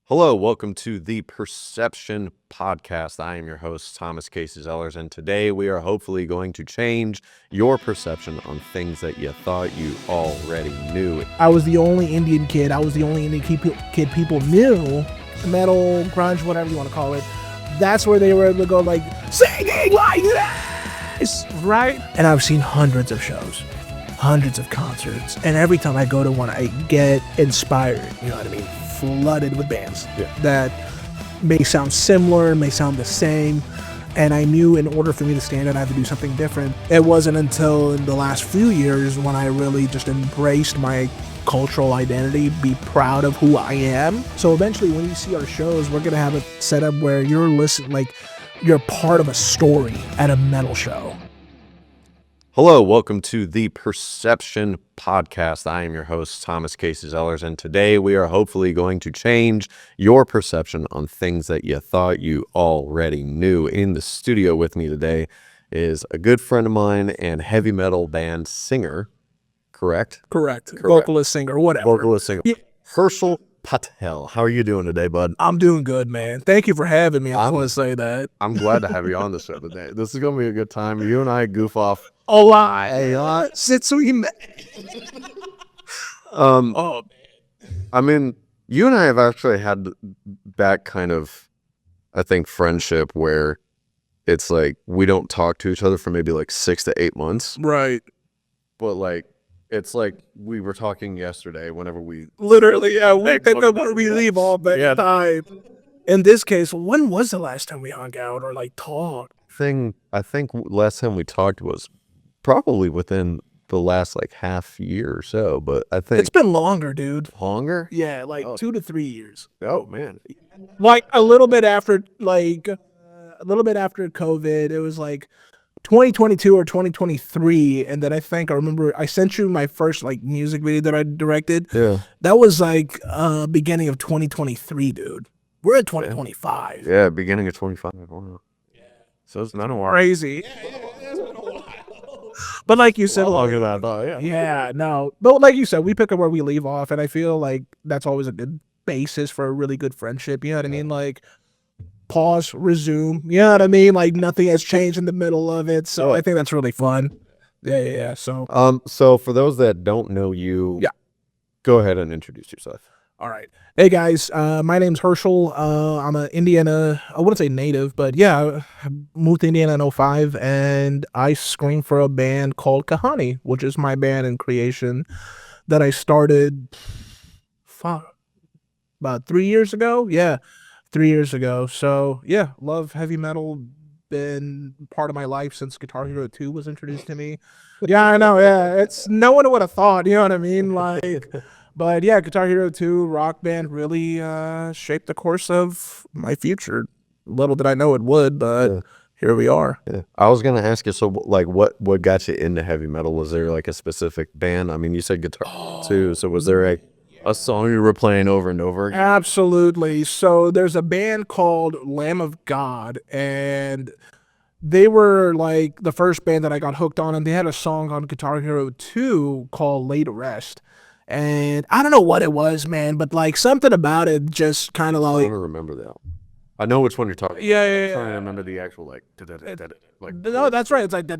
Hello, welcome to the Perception Podcast. I am your host, Thomas Casey Zellers, and today we are hopefully going to change your perception on things that you thought you already knew. I was the only Indian kid. I was the only Indian kid people knew. Metal, grunge, whatever you want to call it. That's where they were able to go like, singing like this, right? And I've seen hundreds of shows, hundreds of concerts, and every time I go to one, I get inspired, you know what I mean? Flooded with bands that may sound similar, may sound the same, and I knew in order for me to stand out, I had to do something different. It wasn't until in the last few years when I really just embraced my cultural identity, be proud of who I am. So eventually when you see our shows, we're gonna have it set up where you're listening, like you're part of a story at a metal show. Hello, welcome to the Perception Podcast. I am your host, Thomas Casey Zellers, and today we are hopefully going to change your perception on things that you thought you already knew. In the studio with me today is a good friend of mine and heavy metal band singer, correct? Correct. Vocalist, singer, whatever. Vocalist, singer. Yeah. Hershil Patel. How are you doing today, bud? I'm doing good, man. Thank you for having me. I want to say that. I'm glad to have you on the show today. This is going to be a good time. You and I goof off a lot since we met. Man. I mean, you and I have actually had that kind of, I think, friendship where it's like we don't talk to each other for maybe like 6 to 8 months. Right. But like, it's like we were talking yesterday whenever we... Literally, yeah. We leave all the time. In this case, when was the last time we hung out or like talked? I think last time we talked was probably within the last like half year or so, but I think... It's been longer, dude. Longer? Yeah, like 2 to 3 years. Oh, man. Like a little bit after COVID, it was like 2022 or 2023, and then I remember I sent you my first like music video that I directed. Yeah. That was like beginning of 2023, dude. We're in 2025. Yeah, beginning of 25. Wow. Yeah. So it's not a while. Crazy. Yeah, it's been a while. But like you said, longer than I thought, yeah. Yeah, no. But like you said, we pick up where we leave off, and I feel like that's always a good basis for a really good friendship. You know what I mean? Like, pause, resume. You know what I mean? Like nothing has changed in the middle of it. So I think that's really fun. Yeah. So for those that don't know you, go ahead and introduce yourself. All right. Hey guys, my name's Harshil. I'm an Indiana, I wouldn't say native, but yeah, I moved to Indiana in 2005, and I scream for a band called Kahani, which is my band in creation that I started about 3 years ago. Yeah. 3 years ago. So yeah, love heavy metal, been part of my life since Guitar Hero 2 was introduced to me. Yeah, I know. Yeah, it's no one would have thought, you know what I mean? Like, but yeah, Guitar Hero 2 rock band really shaped the course of my future. Little did I know it would, but here we are. Yeah. I was gonna ask you, so like, what got you into heavy metal? Was there like a specific band? I mean, you said Guitar Hero 2, so was there a song you were playing over and over again? Absolutely. So there's a band called Lamb of God, and they were like the first band that I got hooked on, and they had a song on Guitar Hero 2 called Lay to Rest. And I don't know what it was, man, but like something about it just kind of like... I don't remember that. I know which one you're talking about. Yeah. I'm trying to remember the actual like no, that's right. It's like oh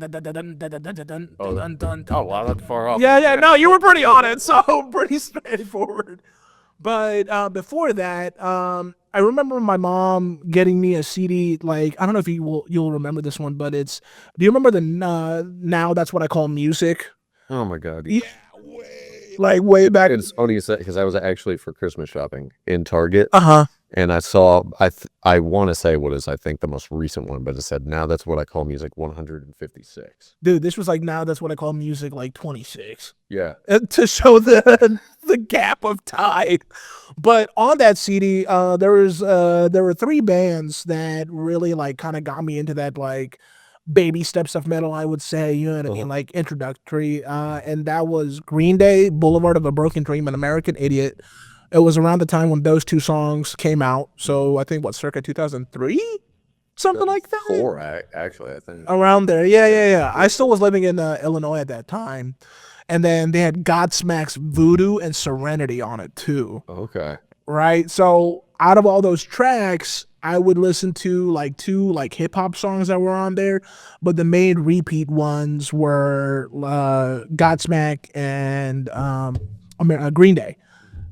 wow, that's far off. Yeah. No, you were pretty on it, so pretty straightforward. But before that, I remember my mom getting me a CD. Like, I don't know if you'll remember this one, but it's... Do you remember the Now That's What I Call Music? Oh my god. Yeah, way back. It's funny you said, because I was actually for Christmas shopping in Target. And I saw, I want to say what is, I think, the most recent one, but it said, Now That's What I Call Music 156. Dude, this was like Now That's What I Call Music like 26. Yeah. To show the gap of time. But on that CD, there were 3 bands that really like kind of got me into that like baby steps of metal, I would say, you know what I mean, like introductory. And that was Green Day, Boulevard of a Broken Dream, and American Idiot. It was around the time when those 2 songs came out. So I think, circa 2003? Something like that? 4, actually, I think. Around there. Yeah. I still was living in Illinois at that time. And then they had Godsmack's Voodoo and Serenity on it, too. Okay. Right? So out of all those tracks, I would listen to like 2 like hip hop songs that were on there, but the main repeat ones were Godsmack and Green Day,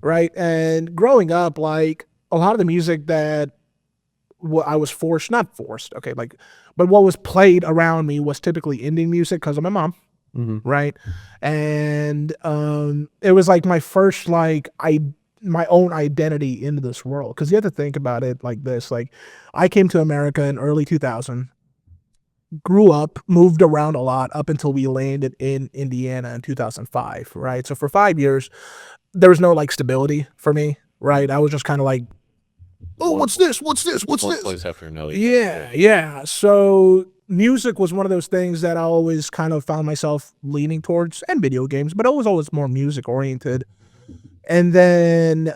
right? And growing up, like a lot of the music that I was not forced, okay, like, but what was played around me was typically Indian music because of my mom, right? And it was like my first like my own identity into this world, because you have to think about it like this. Like, I came to America in early 2000, grew up, moved around a lot up until we landed in Indiana in 2005, right? So for 5 years, there was no like stability for me, right? I was just kind of like, oh, what's this? What's this? What's this? Place after another. Yeah. So music was one of those things that I always kind of found myself leaning towards, and video games, but it was always more music oriented. And then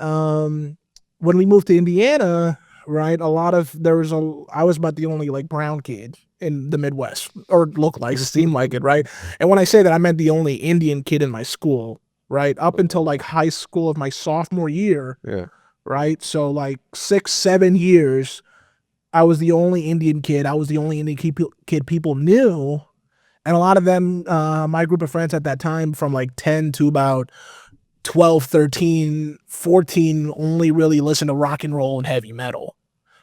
when we moved to Indiana, right, I was about the only like brown kid in the Midwest, or looked like, seemed like it, right? And when I say that, I meant the only Indian kid in my school, right? Up until like high school of my sophomore year. Yeah. Right? So like 6-7 years, I was the only Indian kid. I was the only Indian kid people knew. And a lot of them, my group of friends at that time, from like 10 to about 12, 13, 14, only really listened to rock and roll and heavy metal.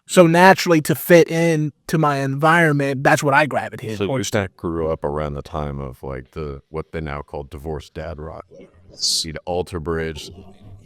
So naturally, to fit into my environment, that's what I gravitated towards. So you grew up around the time of like what they now call divorced dad rock. See the Alter Bridge.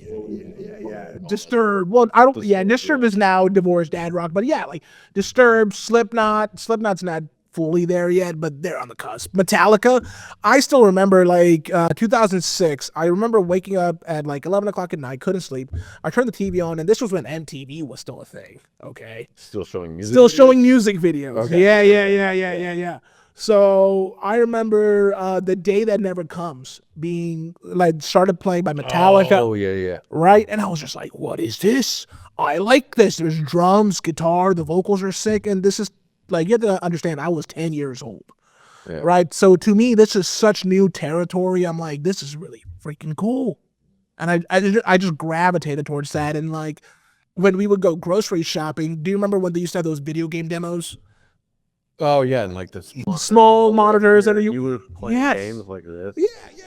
Yeah. Disturbed. Well, I don't. Yeah, Disturbed is now divorced dad rock, but yeah, like Disturbed, Slipknot. Slipknot's not fully there yet, but they're on the cusp. Metallica. I still remember like 2006. I remember waking up at like 11 o'clock at night, couldn't sleep. I turned the TV on, and this was when MTV was still a thing. Okay. Still showing music. Showing music videos. Okay. Yeah. So I remember The Day That Never Comes being like started playing by Metallica. Oh yeah. Right? And I was just like, what is this? I like this. There's drums, guitar, the vocals are sick, and this is like, you have to understand, I was 10 years old. Yeah. Right? So to me, this is such new territory. I'm like, this is really freaking cool. And I just gravitated towards that. And like, when we would go grocery shopping, do you remember when they used to have those video game demos? Oh yeah, and like the small monitors that you were playing games like this.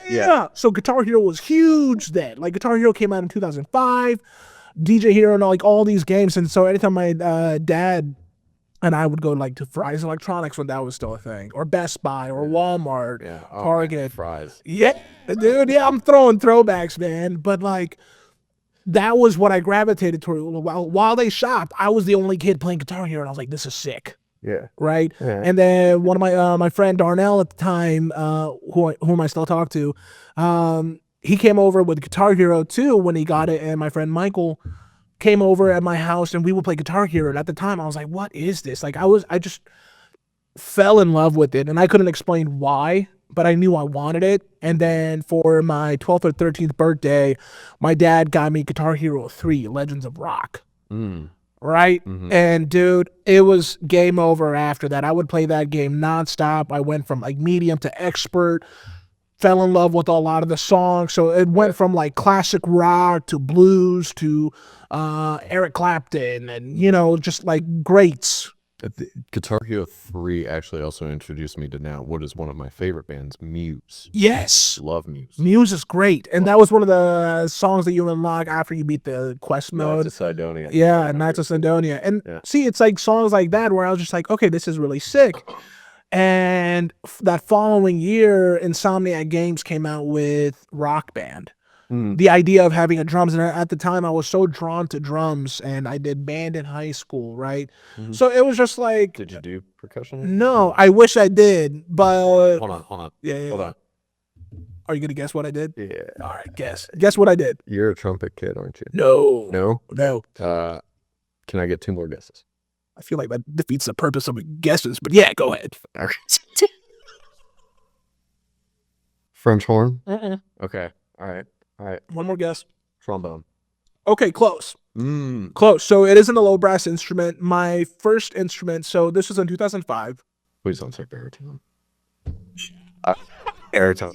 Yeah. So Guitar Hero was huge then. Like, Guitar Hero came out in 2005, DJ Hero, and like all these games. And so anytime my dad and I would go like to Fry's Electronics when that was still a thing, or Best Buy, or Walmart, Target. Fry's. Yeah, dude. Yeah, I'm throwing throwbacks, man. But like, that was what I gravitated toward. While they shopped, I was the only kid playing Guitar Hero, and I was like, this is sick. Yeah. Right. Yeah. And then one of my friend Darnell at the time, whom I still talk to, he came over with Guitar Hero too when he got it, and my friend Michael came over at my house, and we would play Guitar Hero. And at the time, I was like, "What is this?" Like, I just fell in love with it, and I couldn't explain why, but I knew I wanted it. And then for my 12th or 13th birthday, my dad got me Guitar Hero 3: Legends of Rock. Right? Mm-hmm. And dude, it was game over after that. I would play that game nonstop. I went from like medium to expert, fell in love with a lot of the songs. So it went from like classic rock to blues to Eric Clapton, and just like greats. Guitar Hero 3 actually also introduced me to now what is one of my favorite bands, Muse. Yes. Love Muse. Muse is great. And that was one of the songs that you unlock after you beat the quest mode. Knights of Sidonia. Yeah, Knights of Sidonia. And see, it's like songs like that where I was just like, okay, this is really sick. And that following year, Insomniac Games came out with Rock Band. The idea of having a drums, and at the time I was so drawn to drums, and I did band in high school, right? So it was just like, did you do percussion? No, I wish I did, but hold on. Yeah. Hold on. Are you gonna guess what I did? Yeah. All right, guess what I did. You're a trumpet kid, aren't you? No. Can I get 2 more guesses? I feel like that defeats the purpose of guesses, but yeah, go ahead. French horn? Okay. All right. One more guess. Trombone. Okay, close. Close. So it isn't a low brass instrument. My first instrument, so this was in 2005. Please don't say baritone. Baritone.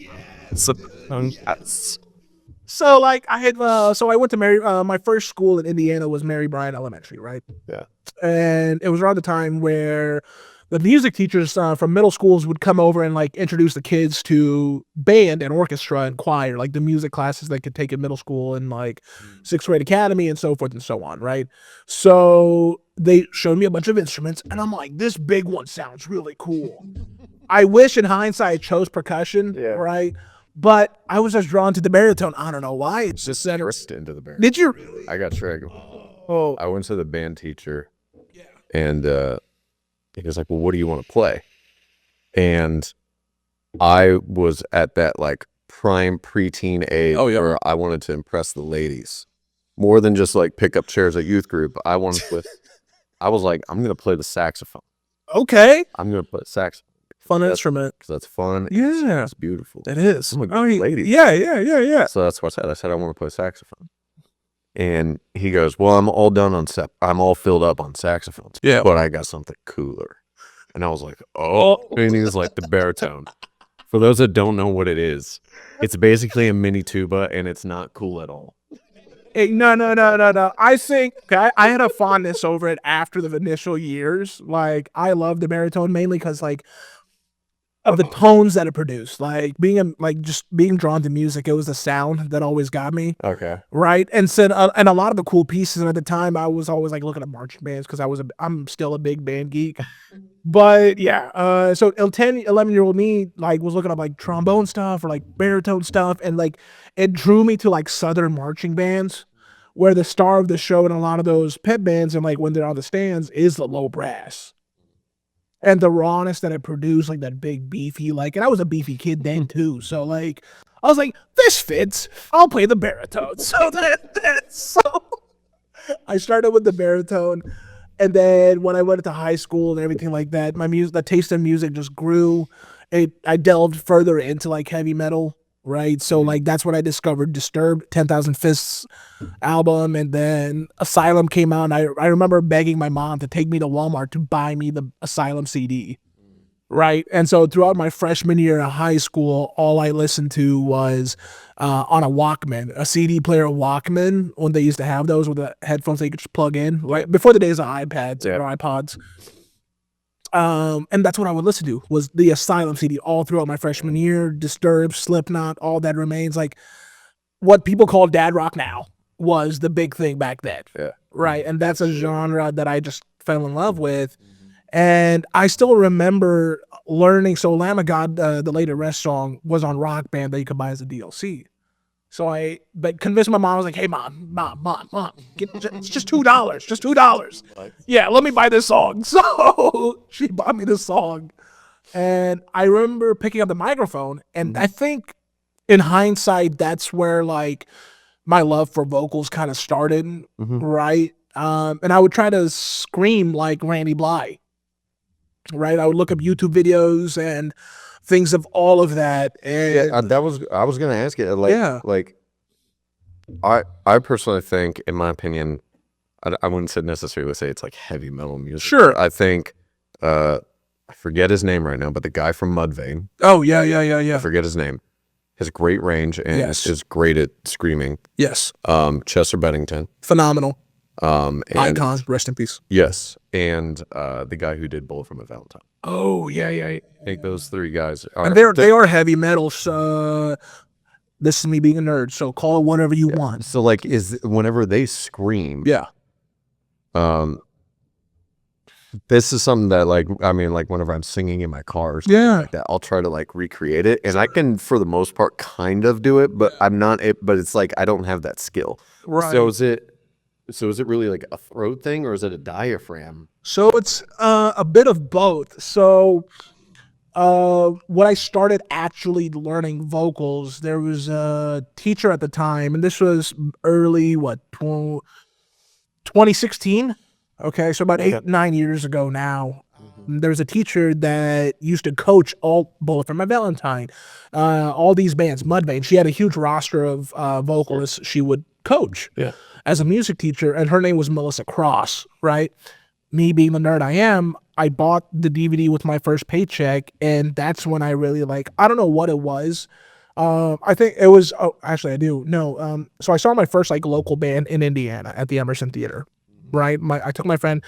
Yes. So like I had, so I went to my first school in Indiana was Mary Bryant Elementary, right? Yeah. And it was around the time where the music teachers from middle schools would come over and like introduce the kids to band and orchestra and choir, like the music classes they could take in middle school and like sixth grade academy and so forth and so on, right? So they showed me a bunch of instruments and I'm like, this big one sounds really cool. I wish in hindsight I chose percussion, right? But I was just drawn to the baritone. I don't know why. It's just tricked into the baritone. Did you? I got tricked. Oh, I went to the band teacher, and he was like, "Well, what do you want to play?" And I was at that like prime preteen age where I wanted to impress the ladies more than just like pick up chairs at youth group. I was like, I'm gonna play the saxophone. okay. I'm gonna play saxophone. Fun instrument. Because that's fun. Yeah. It's beautiful. It is. I'm a good lady. Yeah. So that's what I said. I said, I want to play saxophone. And he goes, well, I'm all done on I'm all filled up on saxophones. Yeah. But I got something cooler. And I was like, oh. And he was like, the baritone. For those that don't know what it is, it's basically a mini tuba and it's not cool at all. Hey, no. I think I had a fondness over it after the initial years. Like I love the baritone mainly because like of the tones that it produced, like just being drawn to music, it was the sound that always got me. Okay. Right. And so, and a lot of the cool pieces, and at the time I was always like looking at marching bands because I'm still a big band geek. But yeah, so 11-year-old me like was looking up like trombone stuff or like baritone stuff, and like it drew me to like Southern marching bands, where the star of the show in a lot of those pep bands and like when they're on the stands is the low brass. And the rawness that it produced, like that big beefy, like, and I was a beefy kid then too. So like, I was like, this fits. I'll play the baritone. So so I started with the baritone, and then when I went into high school and everything like that, the taste in music just grew. I delved further into like heavy metal, right? So like that's when I discovered Disturbed, 10,000 Fists album, and then Asylum came out, and I remember begging my mom to take me to Walmart to buy me the Asylum CD, right? And so throughout my freshman year of high school, all I listened to was on a Walkman, a CD player Walkman, when they used to have those with the headphones that you could just plug in, right? Before the days of iPads or iPods. And that's what I would listen to was the Asylum CD all throughout my freshman year. Disturbed, Slipknot, All That Remains, like what people call dad rock now was the big thing back then. Yeah. Right. And that's a genre that I just fell in love with. And I still remember learning. So Lamb of God, the Later Rest song was on Rock Band that you could buy as a DLC. So but convinced my mom. I was like, hey, mom, it's just $2, just $2. Yeah, let me buy this song. So she bought me this song. And I remember picking up the microphone. And I think in hindsight, that's where like my love for vocals kind of started, right? And I would try to scream like Randy Blythe, right? I would look up YouTube videos and things of all of that. And I was gonna ask it. Like I personally think, in my opinion, I wouldn't necessarily say it's like heavy metal music. Sure. I think I forget his name right now, but the guy from Mudvayne. Oh yeah. I forget his name. Has great range and is great at screaming. Yes. Chester Bennington. Phenomenal. And, Icon, rest in peace. Yes. And the guy who did Bullet from a Valentine. Oh yeah. I think those three guys are. And they are heavy metal. So this is me being a nerd. So call it whatever you want. So like, whenever they scream. Yeah. This is something that like whenever I'm singing in my car or something like that, I'll try to like recreate it, and I can for the most part kind of do it, but I'm not it. But it's like I don't have that skill. Right. So is it really like a throat thing, or is it a diaphragm? So it's a bit of both. So when I started actually learning vocals, there was a teacher at the time, and this was early 2016. Okay, so about 8-9 years ago now. There's a teacher that used to coach all Bullet for My Valentine, all these bands, Mudvayne. She had a huge roster of vocalists she would coach as a music teacher, and her name was Melissa Cross, right? Me being the nerd I am, I bought the DVD with my first paycheck, and that's when I really I don't know what it was. I think it was. Oh, actually, I do. No. So I saw my first like local band in Indiana at the Emerson Theater. Right. I took my friend,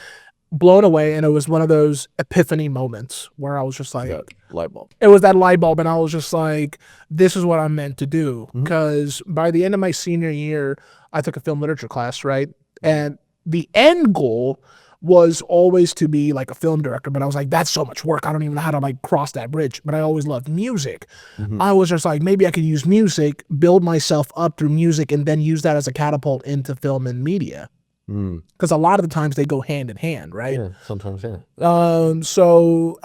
blown away, and it was one of those epiphany moments where I was just like, That light bulb. it was that light bulb, and I was just like, this is what I'm meant to do. Because by the end of my senior year, I took a film literature class, right? And the end goal was always to be like a film director, but I was like, that's so much work. I don't even know how to like cross that bridge. But I always loved music. I was just like, maybe I could use music, build myself up through music, and then use that as a catapult into film and media. Because a lot of the times they go hand in hand, right? Yeah, sometimes, yeah. So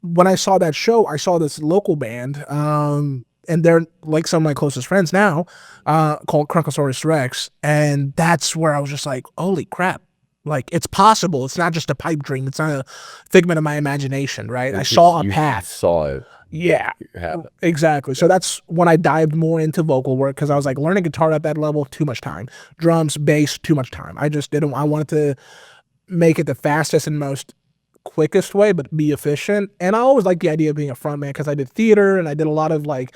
when I saw that show, I saw this local band, and they're like some of my closest friends now, called Crunkosaurus Rex, and that's where I was just like, holy crap. Like, it's possible. It's not just a pipe dream. It's not a figment of my imagination, right? I saw a You path. saw it Yeah, happen. exactly. So that's when I dived more into vocal work, because I was like, learning guitar at that level, too much time. Drums, bass, too much time. I just didn't, I wanted to make it the fastest and most quickest way, but be efficient. And I always liked the idea of being a frontman, because I did theater and I did a lot of like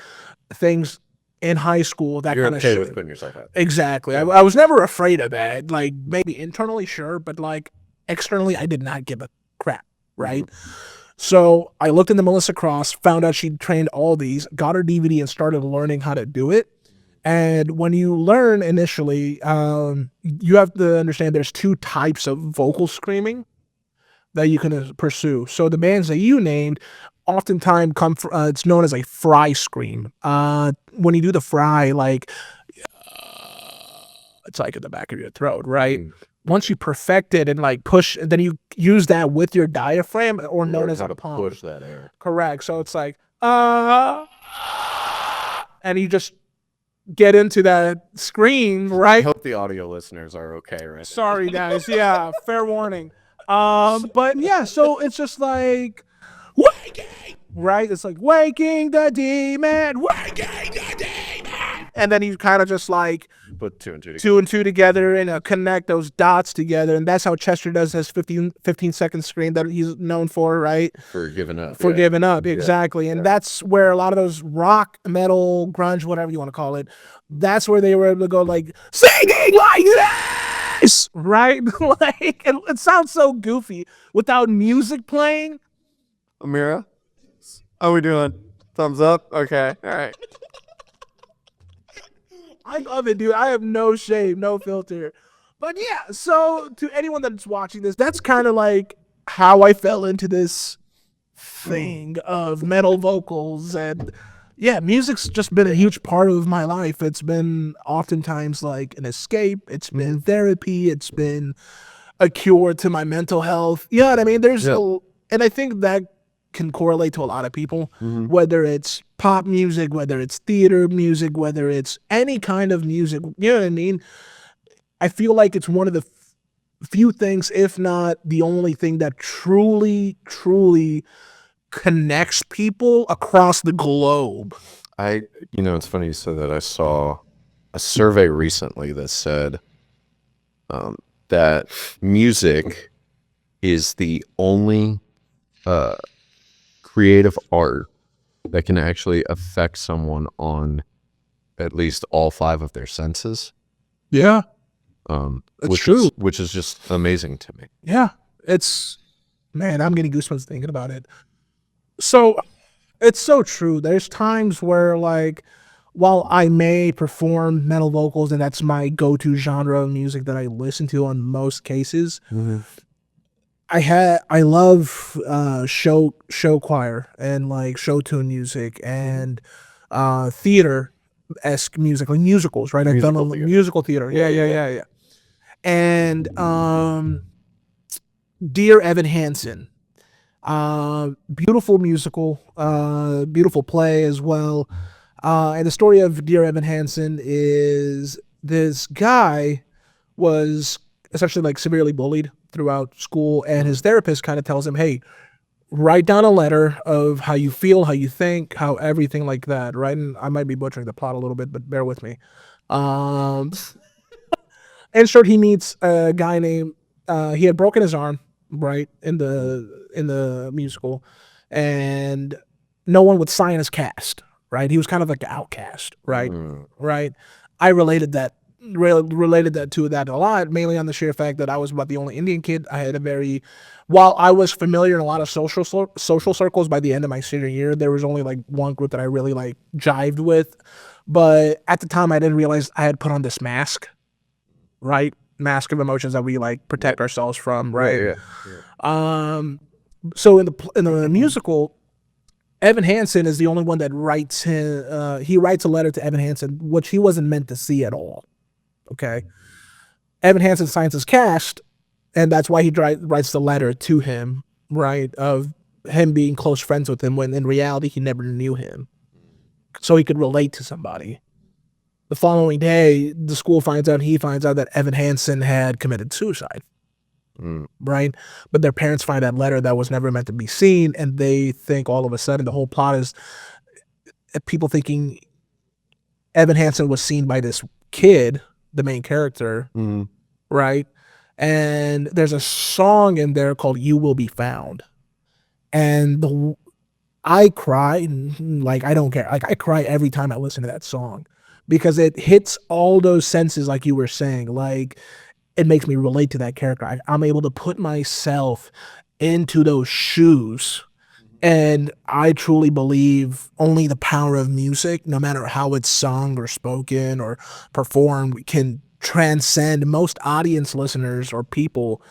things in high school, that You're kind of okay shit. with putting yourself out. Exactly. I was never afraid of that. Like, maybe internally, sure, but like externally, I did not give a crap, right? So I looked into Melissa Cross, found out she'd trained all these, got her DVD, and started learning how to do it. And when you learn initially, you have to understand there's two types of vocal screaming that you can pursue. So the bands that you named oftentimes come from, it's known as a fry scream. When you do the fry, like, it's like in the back of your throat, right? Once you perfect it and like push, then you use that with your diaphragm, or known as how a to pump. push that air. Correct. So it's like, and you just get into that scream, I right? hope the audio listeners are okay, right? Sorry, guys. Yeah, fair warning. But yeah, so it's just like, waking, right? It's like, waking the demon, waking the demon. And then you kind of just like Put two and two together. two and two together and connect those dots together. And that's how Chester does his 15-second screen that he's known for, right? For giving up. For yeah. giving up, exactly. And that's where a lot of those rock, metal, grunge, whatever you want to call it, that's where they were able to go like, singing like this, right? Like, it sounds so goofy without music playing. Amira, how we doing? Thumbs up? Okay. All right. I love it, dude. I have no shame, no filter. But yeah, so to anyone that's watching this, that's kind of like how I fell into this thing of metal vocals. And yeah, music's just been a huge part of my life. It's been oftentimes like an escape. It's been therapy. It's been a cure to my mental health. You know what I mean? And I think that can correlate to a lot of people, whether it's pop music, whether it's theater music, whether it's any kind of music. You know what I mean? I feel like it's one of the few things, if not the only thing, that truly, truly connects people across the globe. It's funny you said that. I saw a survey recently that said that music is the only creative art that can actually affect someone on at least all five of their senses. Yeah. Which true. Which is just amazing to me. Yeah. Man, I'm getting goosebumps thinking about it. So it's so true. There's times where, like, while I may perform metal vocals and that's my go-to genre of music that I listen to on most cases, I love show choir and like show tune music and theater-esque music, like musicals, right? I've done a musical theater. Yeah. And Dear Evan Hansen, beautiful musical, beautiful play as well. And the story of Dear Evan Hansen is this guy was essentially like severely bullied throughout school, and his therapist kind of tells him, hey, write down a letter of how you feel, how you think, how everything like that, right? And I might be butchering the plot a little bit, but bear with me. In short, he meets a guy named, he had broken his arm, right, in the musical, and no one would sign his cast, right? He was kind of like an outcast, right? Mm. Right. I related that to that a lot, mainly on the sheer fact that I was about the only Indian kid. I had a very, while I was familiar in a lot of social circles, by the end of my senior year, there was only like one group that I really like jived with. But at the time, I didn't realize I had put on this mask, right? Mask of emotions that we like protect ourselves from, right? Yeah. So in the musical, Evan Hansen is the only one that writes him. He writes a letter to Evan Hansen, which he wasn't meant to see at all. Okay, Evan Hansen signs his cast, and that's why he writes the letter to him, right? Of him being close friends with him, when in reality he never knew him, so he could relate to somebody. The following day, the school he finds out that Evan Hansen had committed suicide. Right? But their parents find that letter that was never meant to be seen, and they think all of a sudden the whole plot is people thinking Evan Hansen was seen by this kid, the main character, right? And there's a song in there called "You Will Be Found," and I cry, like I don't care, like I cry every time I listen to that song because it hits all those senses, like you were saying, like. It makes me relate to that character. I'm able to put myself into those shoes. And I truly believe only the power of music, no matter how it's sung or spoken or performed, can transcend most audience listeners or people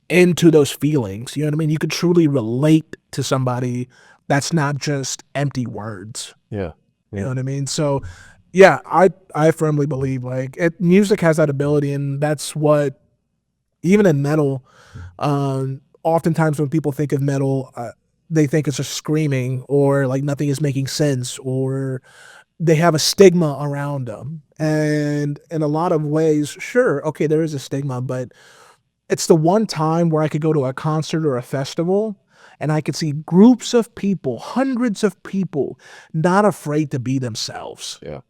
into those feelings. You know what I mean? You could truly relate to somebody that's not just empty words. Yeah. You know what I mean? So yeah, I firmly believe like music has that ability, and that's what, even in metal, oftentimes when people think of metal, they think it's just screaming or like nothing is making sense, or they have a stigma around them. And in a lot of ways, sure, okay, there is a stigma, but it's the one time where I could go to a concert or a festival and I could see groups of people, hundreds of people, not afraid to be themselves. Yeah.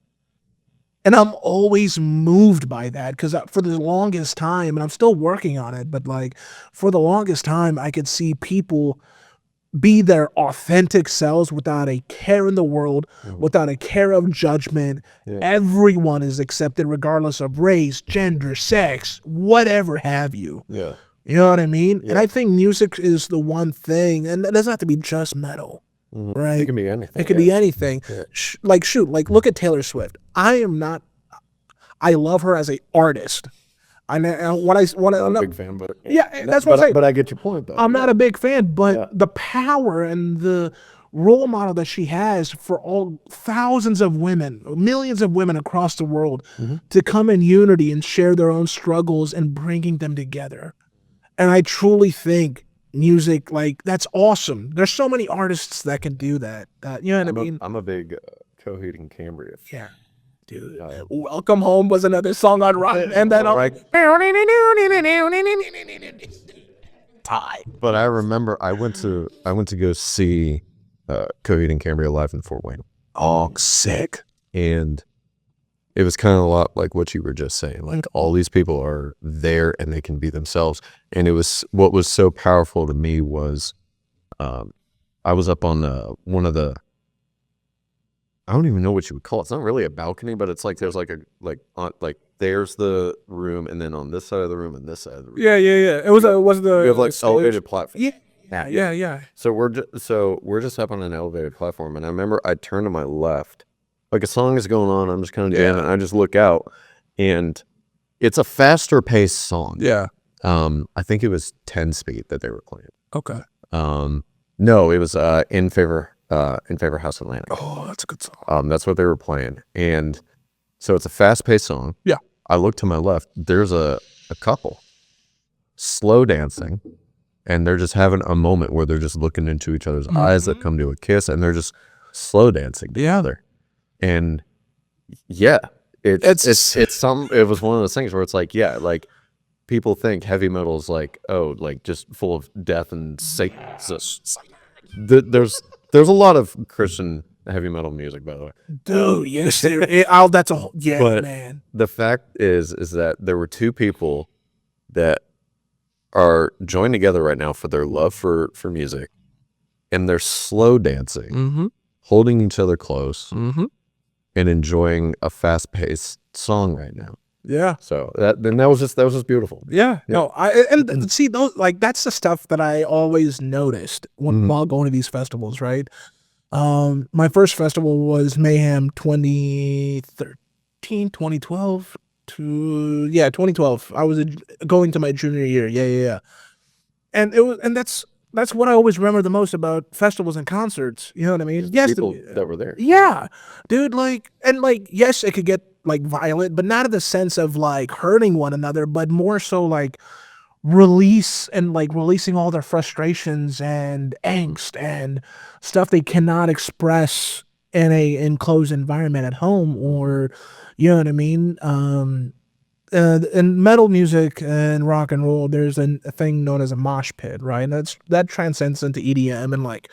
And I'm always moved by that because for the longest time, and I'm still working on it, but like for the longest time, I could see people be their authentic selves without a care in the world, without a care of judgment. Yeah. Everyone is accepted regardless of race, gender, sex, whatever have you. Yeah. You know what I mean? Yeah. And I think music is the one thing, and it doesn't have to be just metal. Right? It can be anything. It could be anything. Yeah. Like look at Taylor Swift. I love her as an artist. I'm a big fan, but that's what I'm saying. But I get your point, though. I'm not a big fan, but the power and the role model that she has for all thousands of women, millions of women across the world, to come in unity and share their own struggles and bringing them together. And I truly think music, like, that's awesome. There's so many artists that can do that. You know what I mean? I'm a big Coheed and Cambria fan. Yeah. Dude, Welcome Home was another song on Rotten, and then tie. But I remember I went to go see Coheed and Cambria live in Fort Wayne. Oh, sick! And it was kind of a lot like what you were just saying. Like all these people are there and they can be themselves. And it was what was so powerful to me was, I was up on one of the. I don't even know what you would call it. It's not really a balcony, but it's like there's like there's the room, and then on this side of the room and this side of the room. Yeah. It was the. We have like elevated platform. Yeah. So we're just up on an elevated platform, and I remember I turned to my left, like a song is going on. I'm just kind of jamming. And I just look out, and it's a faster paced song. Yeah. I think it was 10 speed that they were playing. Okay. No, it was In Favor House Atlantic. Oh, that's a good song. That's what they were playing. And so it's a fast-paced song. Yeah. I look to my left. There's a couple slow dancing, and they're just having a moment where they're just looking into each other's eyes that come to a kiss, and they're just slow dancing together. And yeah, it was one of those things where it's like, yeah, like people think heavy metal is like, oh, like just full of death and Satan. There's a lot of Christian heavy metal music, by the way. Dude, yes, that's a whole, but man. The fact is that there were two people that are joined together right now for their love for music, and they're slow dancing holding each other close, Mm-hmm. and enjoying a fast-paced song right now. Yeah. So that was just beautiful. Yeah. No, and see those, like, that's the stuff that I always noticed while going to these festivals, right? My first festival was Mayhem 2013, 2012 to 2012. I was going to my junior year. Yeah. And that's what I always remember the most about festivals and concerts. You know what I mean? Yes, People that were there. yeah, dude. Like, and like, yes, it could get like violent, but not in the sense of like hurting one another, but more so like releasing all their frustrations and angst and stuff they cannot express in a enclosed environment at home, or you know what I mean. In metal music and rock and roll, there's a thing known as a mosh pit, right? And that transcends into EDM and like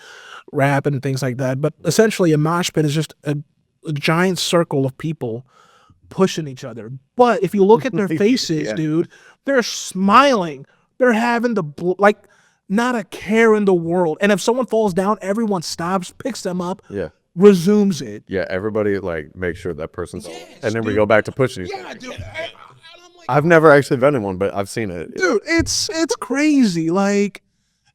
rap and things like that. But essentially, a mosh pit is just a giant circle of people pushing each other. But if you look at their faces, dude, they're smiling. They're having like not a care in the world. And if someone falls down, everyone stops, picks them up, resumes it. Yeah, everybody like make sure that person's and then we go back to pushing each other. Yeah, dude. I've never actually been in one, but I've seen it. Dude, it's crazy. Like,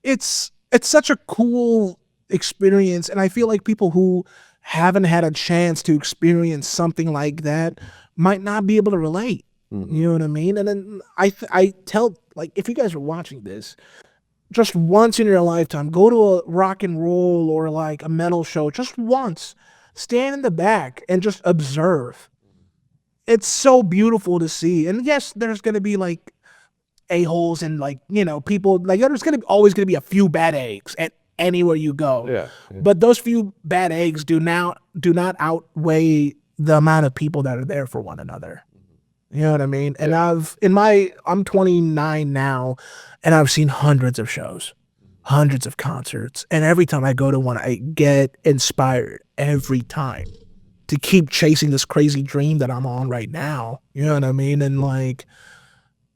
it's such a cool experience, and I feel like people who haven't had a chance to experience something like that might not be able to relate. You know what I mean? And then I tell, like, if you guys are watching this, just once in your lifetime, go to a rock and roll or like a metal show just once. Stand in the back and just observe. It's so beautiful to see. And yes, there's going to be like a-holes and like, you know, people, like there's always going to be a few bad eggs at anywhere you go. Yeah. But those few bad eggs do not outweigh the amount of people that are there for one another. You know what I mean? And I'm 29 now, and I've seen hundreds of shows, hundreds of concerts. And every time I go to one, I get inspired every time to keep chasing this crazy dream that I'm on right now. You know what I mean? And like,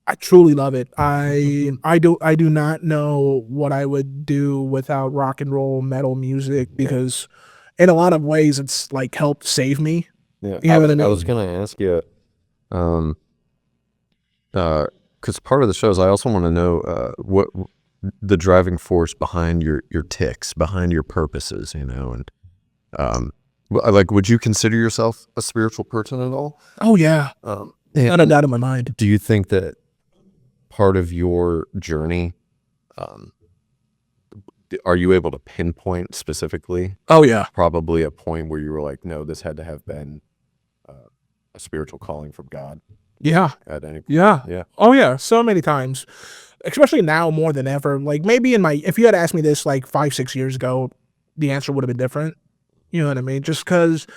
I truly love it. I do not know what I would do without rock and roll metal music, because in a lot of ways it's like helped save me. Yeah. You know what I mean? I was gonna ask you, because part of the show is I also want to know what the driving force behind your ticks, behind your purposes, you know, and like, would you consider yourself a spiritual person at all? Oh yeah, not a doubt in my mind. Do you think that part of your journey, are you able to pinpoint specifically? Oh yeah, Probably a point where you were like, no, this had to have been a spiritual calling from God. yeah, At any point. yeah. Oh yeah, so many times, especially now more than ever. Like maybe if you had asked me this like 5-6 years ago, the answer would have been different. You know what I mean? Just because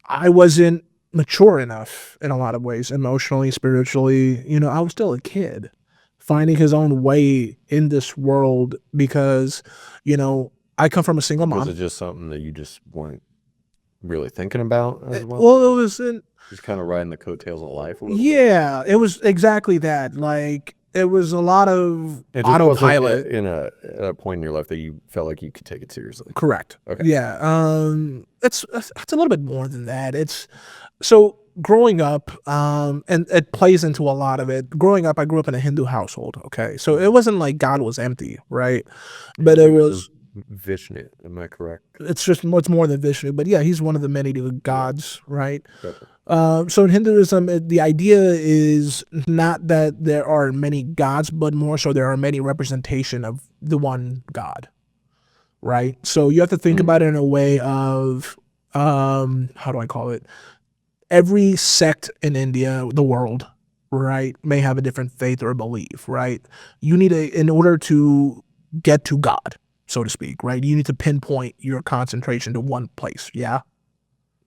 I wasn't mature enough in a lot of ways, emotionally, spiritually. You know, I was still a kid finding his own way in this world, because, you know, I come from a single mom. Was it just something that you just weren't really thinking about as well? Well, it was Just kind of riding the coattails of life a little bit? yeah, it was exactly that. Like, it was a lot of It just wasn't autopilot. at a point in your life that you felt like you could take it seriously. Correct. Okay. Yeah. It's a little bit more than that. It's so growing up, and it plays into a lot of it. Growing up, I grew up in a Hindu household. Okay, so it wasn't like God was empty, right? But it was. Vishnu, am I correct? It's just much more than Vishnu, but yeah, he's one of the many gods, right? Gotcha. So in Hinduism, the idea is not that there are many gods, but more so there are many representation of the one God, right? So you have to think about it in a way of, how do I call it? Every sect in India, the world, right, may have a different faith or belief, right? You need in order to get to God, so to speak, right? You need to pinpoint your concentration to one place, yeah?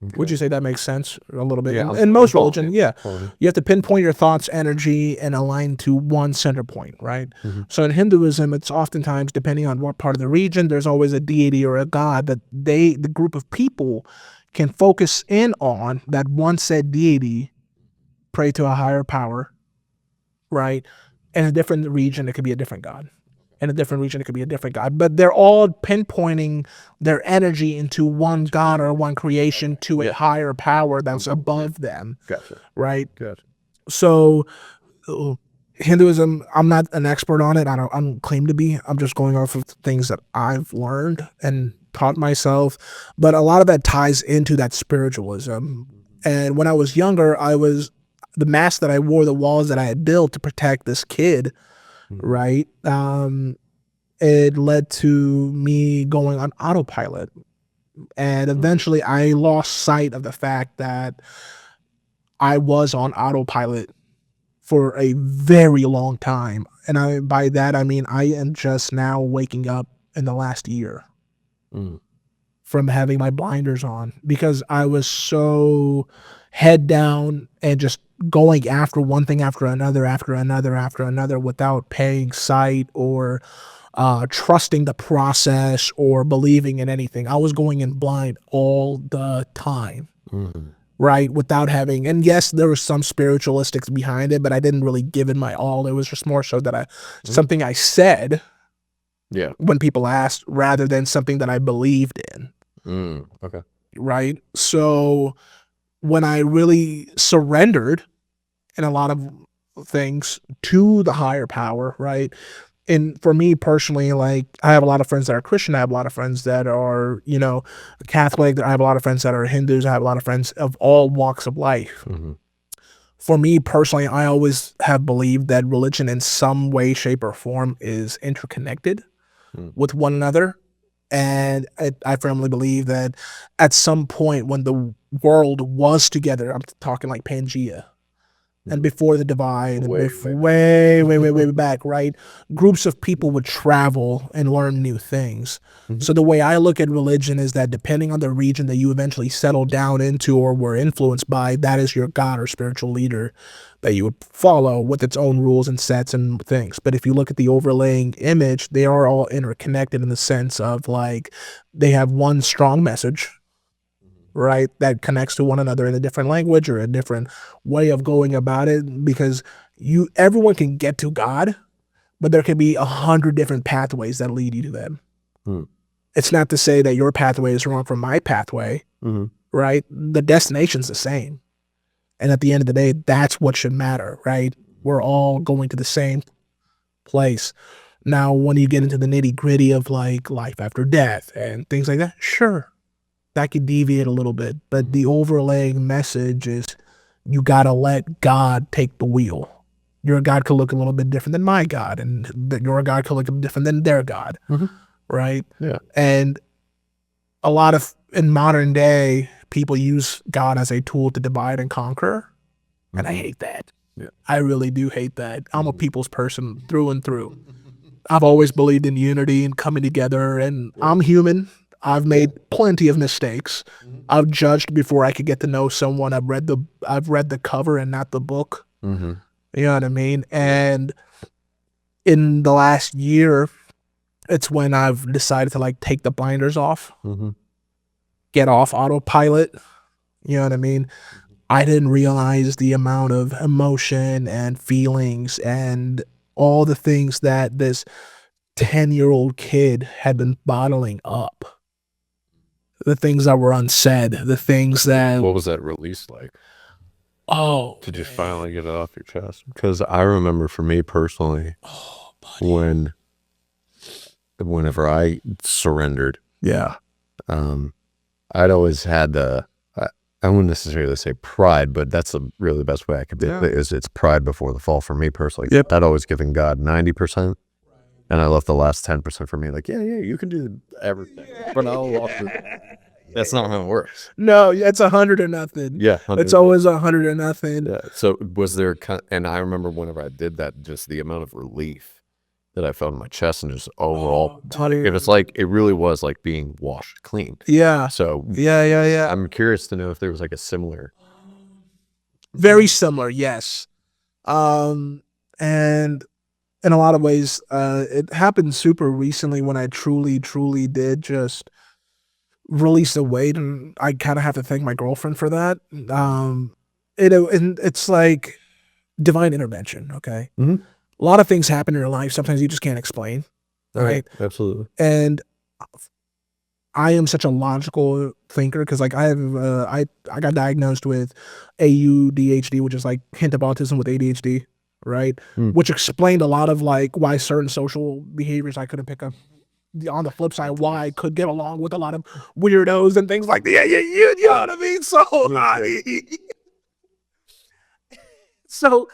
Okay. Would you say that makes sense a little bit? Yeah, in most religion, yeah. Totally. You have to pinpoint your thoughts, energy, and align to one center point, right? So in Hinduism, it's oftentimes, depending on what part of the region, there's always a deity or a god that the group of people can focus in on, that one said deity, pray to a higher power, right? In a different region, it could be a different god. In a different region, it could be a different god, but they're all pinpointing their energy into one god or one creation to a higher power that's above them. Gotcha. Right? Gotcha. So Hinduism, I'm not an expert on it. I don't claim to be. I'm just going off of things that I've learned and taught myself. But a lot of that ties into that spiritualism. And when I was younger, the mask that I wore, the walls that I had built to protect this kid, right? It led to me going on autopilot. And eventually I lost sight of the fact that I was on autopilot for a very long time. And by that, I mean, I am just now waking up in the last year from having my blinders on, because I was so head down and just going after one thing after another, without paying sight or trusting the process or believing in anything. I was going in blind all the time. Right, without having, and yes, there was some spiritualistics behind it, but I didn't really give it my all. It was just more so that something I said when people asked, rather than something that I believed in. Okay. Right? So when I really surrendered in a lot of things to the higher power, right? And for me personally, like, I have a lot of friends that are Christian. I have a lot of friends that are, Catholic. I have a lot of friends that are Hindus. I have a lot of friends of all walks of life. For me personally, I always have believed that religion in some way, shape, or form is interconnected with one another. And I firmly believe that at some point when the world was together, I'm talking like Pangea, and before the divide, way back, right? Groups of people would travel and learn new things. So the way I look at religion is that depending on the region that you eventually settle down into or were influenced by, that is your god or spiritual leader that you would follow with its own rules and sets and things. But if you look at the overlaying image, they are all interconnected in the sense of, like, they have one strong message, right, that connects to one another in a different language or a different way of going about it, because everyone can get to God, but there can be 100 different pathways that lead you to them. It's not to say that your pathway is wrong from my pathway, right? The destination's the same. And at the end of the day, that's what should matter, right? We're all going to the same place. Now, when you get into the nitty gritty of, like, life after death and things like that, sure, that could deviate a little bit, but the overlaying message is you gotta let God take the wheel. Your God could look a little bit different than my God, and your God could look different than their God, right? Yeah. And a lot of, in modern day, people use God as a tool to divide and conquer, and I hate that. I really do hate that. I'm a people's person through and through. I've always believed in unity and coming together, and I'm human. I've made plenty of mistakes. I've judged before I could get to know someone. I've read the cover and not the book. You know what I mean? And in the last year, it's when I've decided to, like, take the blinders off, get off autopilot. You know what I mean? I didn't realize the amount of emotion and feelings and all the things that this 10-year-old kid had been bottling up. The things that were unsaid, the things that... What was that release like? Oh, Did you finally get it off your chest? Because I remember, for me personally, whenever I surrendered, I'd always had I wouldn't necessarily say pride, but that's really the best way I could do it. It's pride before the fall for me personally. I'd always given God 90%, and I left the last 10% for me. Like, you can do everything, but I'll walk through. That's not how it works. No, it's 100 or nothing. Yeah, 100. It's always 100 or nothing. Yeah. So was there, and I remember whenever I did that, just the amount of relief that I felt in my chest, and just overall, it really was like being washed clean. Yeah. So I'm curious to know if there was like a similar. Very similar, yes. And in a lot of ways, it happened super recently when I truly did just release the weight, and I kind of have to thank my girlfriend for that. It's like divine intervention. Okay. A lot of things happen in your life. Sometimes you just can't explain. right? Absolutely. And I am such a logical thinker because like I have I got diagnosed with AUDHD, which is like hint of autism with ADHD, right? Which explained a lot of like why certain social behaviors I couldn't pick up. On the flip side, why I could get along with a lot of weirdos and things like that. Yeah, you know what I mean? So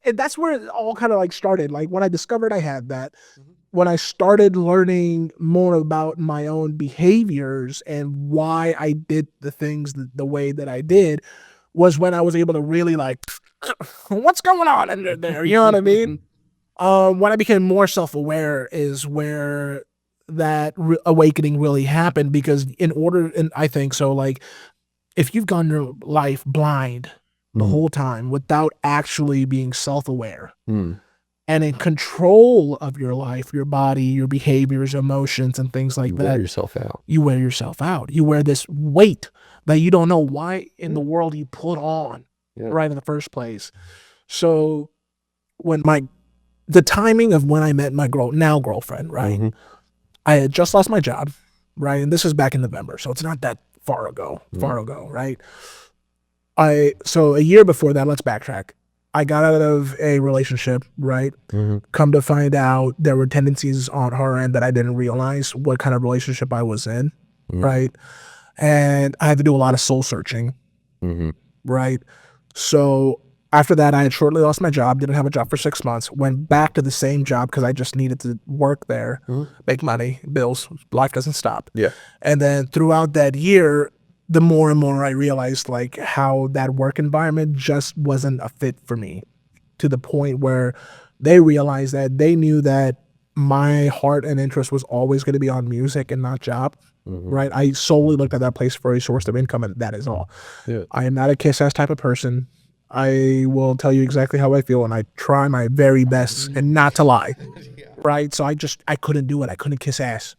and that's where it all kind of like started. Like when I discovered I had that, when I started learning more about my own behaviors and why I did the things the way that I did, was when I was able to really like, what's going on under there? You know what I mean? When I became more self-aware is where that awakening really happened, because and I think so, like, if you've gone through life blind the whole time without actually being self-aware and in control of your life, your body, your behaviors, emotions, and things like that. You wear yourself out. You wear yourself out. You wear this weight that you don't know why in the world you put on right in the first place. So when the timing of when I met my now girlfriend, right? I had just lost my job, right? And this was back in November, so it's not that far ago, right? So a year before that, let's backtrack. I got out of a relationship, right? Come to find out there were tendencies on her end that I didn't realize what kind of relationship I was in, right? And I had to do a lot of soul searching, right? So after that, I had shortly lost my job, didn't have a job for 6 months, went back to the same job because I just needed to work there, make money, bills, life doesn't stop. Yeah. And then throughout that year, the more and more I realized like how that work environment just wasn't a fit for me, to the point where they realized that they knew that my heart and interest was always going to be on music and not job, right? I solely looked at that place for a source of income, and that is all. Yeah. I am not a kiss-ass type of person. I will tell you exactly how I feel, and I try my very best and not to lie, right? So I couldn't do it. I couldn't kiss ass.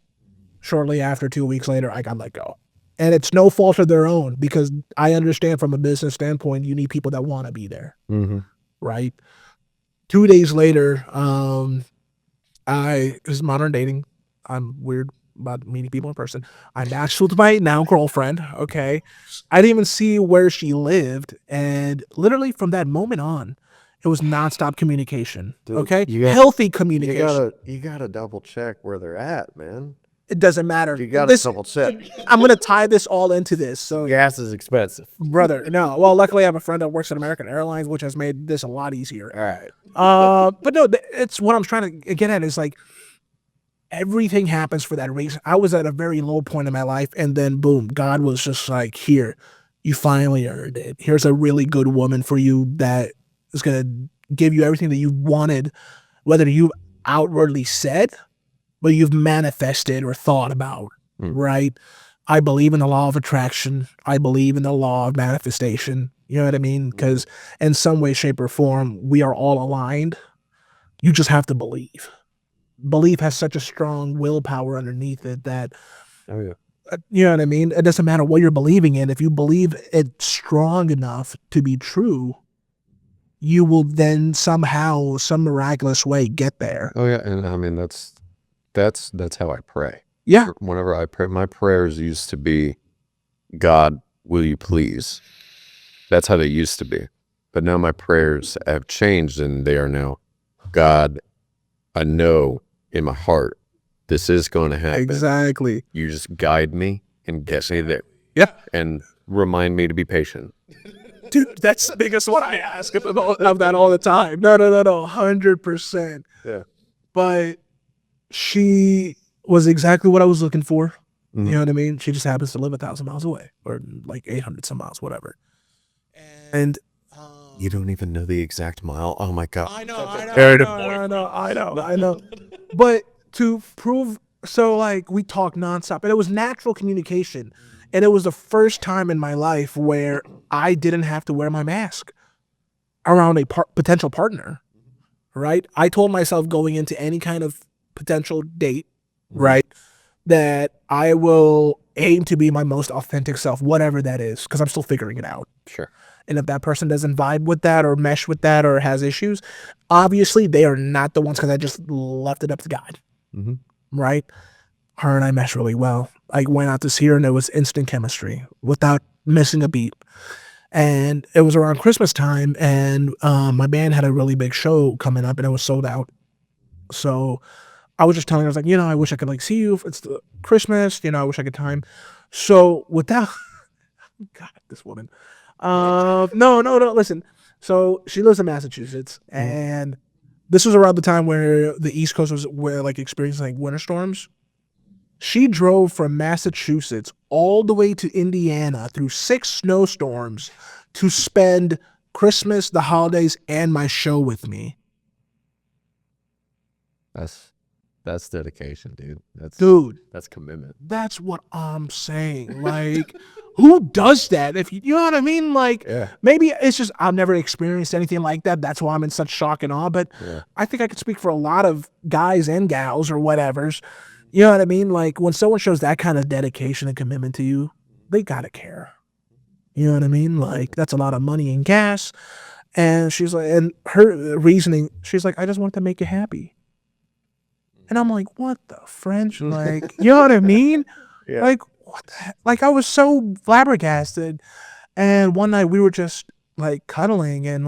Shortly after, 2 weeks later, I got let go. And it's no fault of their own, because I understand from a business standpoint, you need people that want to be there, right? 2 days later, it was modern dating. I'm weird about meeting people in person. I matched with my now girlfriend, okay? I didn't even see where she lived, and literally from that moment on, it was nonstop communication, okay? Healthy communication. You gotta double check where they're at, man. It doesn't matter. You gotta double check. I'm gonna tie this all into this. So gas is expensive, brother. No, well, luckily I have a friend that works at American Airlines, which has made this a lot easier. All right. But no, it's what I'm trying to get at is like, everything happens for that reason. I was at a very low point in my life, and then boom, God was just like, here, you finally earned it. Here's a really good woman for you that is gonna give you everything that you wanted, whether you outwardly said, but you've manifested or thought about, right? I believe in the law of attraction. I believe in the law of manifestation. You know what I mean? Because in some way, shape, or form, we are all aligned. You just have to believe. Belief has such a strong willpower underneath it that, you know what I mean? It doesn't matter what you're believing in. If you believe it's strong enough to be true, you will then somehow, some miraculous way get there. Oh yeah, and I mean that's how I pray. Yeah. Whenever I pray, my prayers used to be, God, will you please? That's how they used to be. But now my prayers have changed, and they are now, God, I know in my heart this is going to happen. Exactly. You just guide me and get me there. Yeah. And remind me to be patient. Dude, that's the biggest one I ask of that all the time. No, 100%. Yeah. But she was exactly what I was looking for. You know what I mean? She just happens to live 1,000 miles away, or like 800 some miles, whatever. And you don't even know the exact mile. Oh my God. I know. But to prove, so like we talk nonstop, and it was natural communication. And it was the first time in my life where I didn't have to wear my mask around a potential partner, right? I told myself going into any kind of potential date, right, that I will aim to be my most authentic self, whatever that is, because I'm still figuring it out. Sure. And if that person doesn't vibe with that or mesh with that or has issues, obviously they are not the ones, because I just left it up to God. right? Her and I meshed really well. I went out to see her and there was instant chemistry without missing a beat. And it was around Christmas time, and my band had a really big show coming up, and it was sold out. So I was just telling her, I was like, I wish I could see you. It's the Christmas, I wish I could time. So without, God, this woman. No, listen. So she lives in Massachusetts, and this was around the time where the East Coast was experiencing winter storms. She drove from Massachusetts all the way to Indiana through 6 snowstorms to spend Christmas, the holidays, and my show with me. That's dedication, dude. That's commitment. That's what I'm saying. Who does that? If you know what I mean? Maybe it's just I've never experienced anything like that. That's why I'm in such shock and awe. But I think I could speak for a lot of guys and gals or whatevers. You know what I mean? When someone shows that kind of dedication and commitment to you, they gotta care. You know what I mean? That's a lot of money and gas. And she's like, and her reasoning, she's like, I just want to make you happy. And I'm like, what the French? You know what I mean? Yeah. What the heck? I was so flabbergasted. And one night we were just cuddling, and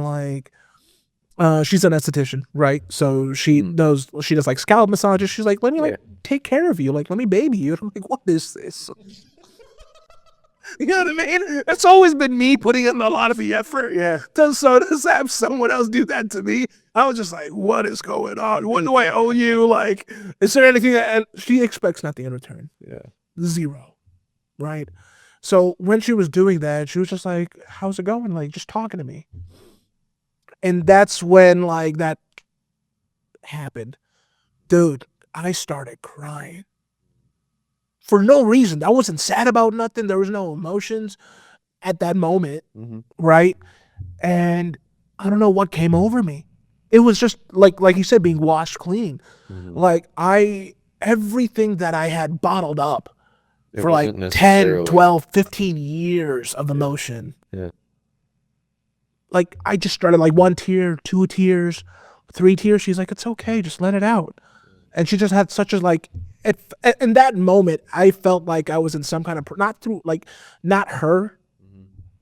she's an esthetician, right? So she does scalp massages. She's like, let me take care of you. Let me baby you. And I'm like, what is this? You know what I mean? It's always been me putting in a lot of the effort. Yeah. To have someone else do that to me, I was just like, what is going on? What do I owe you? Is there anything? And she expects nothing in return. Yeah. 0. Right? So when she was doing that, she was just like, how's it going? Just talking to me. And that's when that happened. Dude, I started crying. For no reason. I wasn't sad about nothing. There was no emotions at that moment, right? And I don't know what came over me. It was just like you said, being washed clean. Everything that I had bottled up for 10, 12, 15 years of emotion. Yeah. I just started 1 tear, 2 tears, 3 tears. She's like, it's okay. Just let it out. And she just had such a in that moment, I felt like I was in some kind of, not her,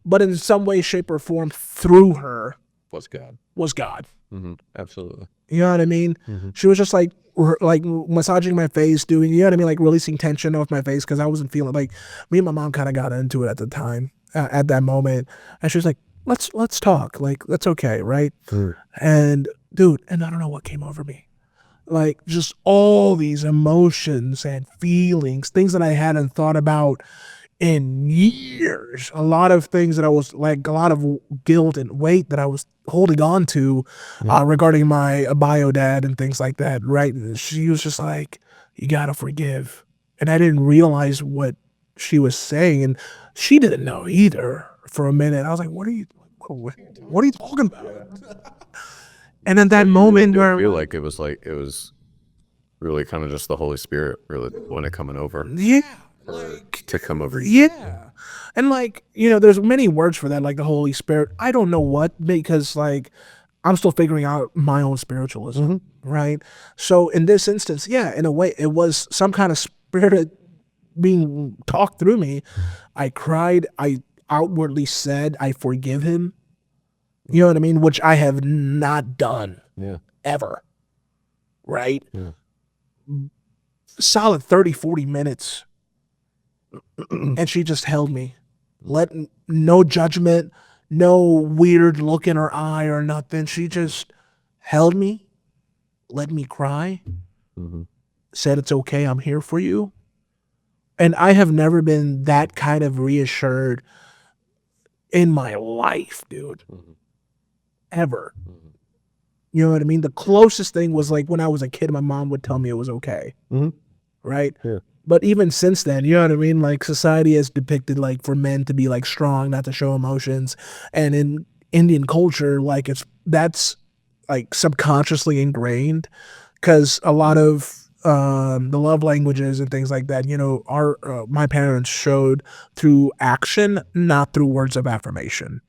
but in some way, shape, or form through her Was God. Absolutely. You know what I mean? She was just massaging my face, doing, you know what I mean? Releasing tension off my face because I wasn't feeling me and my mom kind of got into it at the time, at that moment. And she was like, let's talk. That's okay, right? And dude, and I don't know what came over me. Just all these emotions and feelings, things that I hadn't thought about in years. A lot of things that I was a lot of guilt and weight that I was holding on to regarding my bio dad and things like that, right? And she was just like, you gotta forgive. And I didn't realize what she was saying, and she didn't know either for a minute. I was like, what are you talking about? And in that moment where I feel like it was really kind of just the Holy Spirit really when it coming over. Yeah. To come over you. Yeah. And there's many words for that, the Holy Spirit. I don't know what, because I'm still figuring out my own spiritualism, right? So in this instance, yeah, in a way, it was some kind of spirit being talked through me. I cried. I outwardly said, I forgive him. You know what I mean? Which I have not done ever, right? Yeah. Solid 30, 40 minutes. And she just held me. No judgment, no weird look in her eye or nothing. She just held me, let me cry, said, it's okay, I'm here for you. And I have never been that kind of reassured in my life, dude. Ever. You know what I mean? The closest thing was when I was a kid, my mom would tell me it was okay. Right? Yeah. But even since then, you know what I mean? Society has depicted for men to be strong, not to show emotions. And in Indian culture, that's subconsciously ingrained, because a lot of the love languages and things like that, my parents showed through action, not through words of affirmation.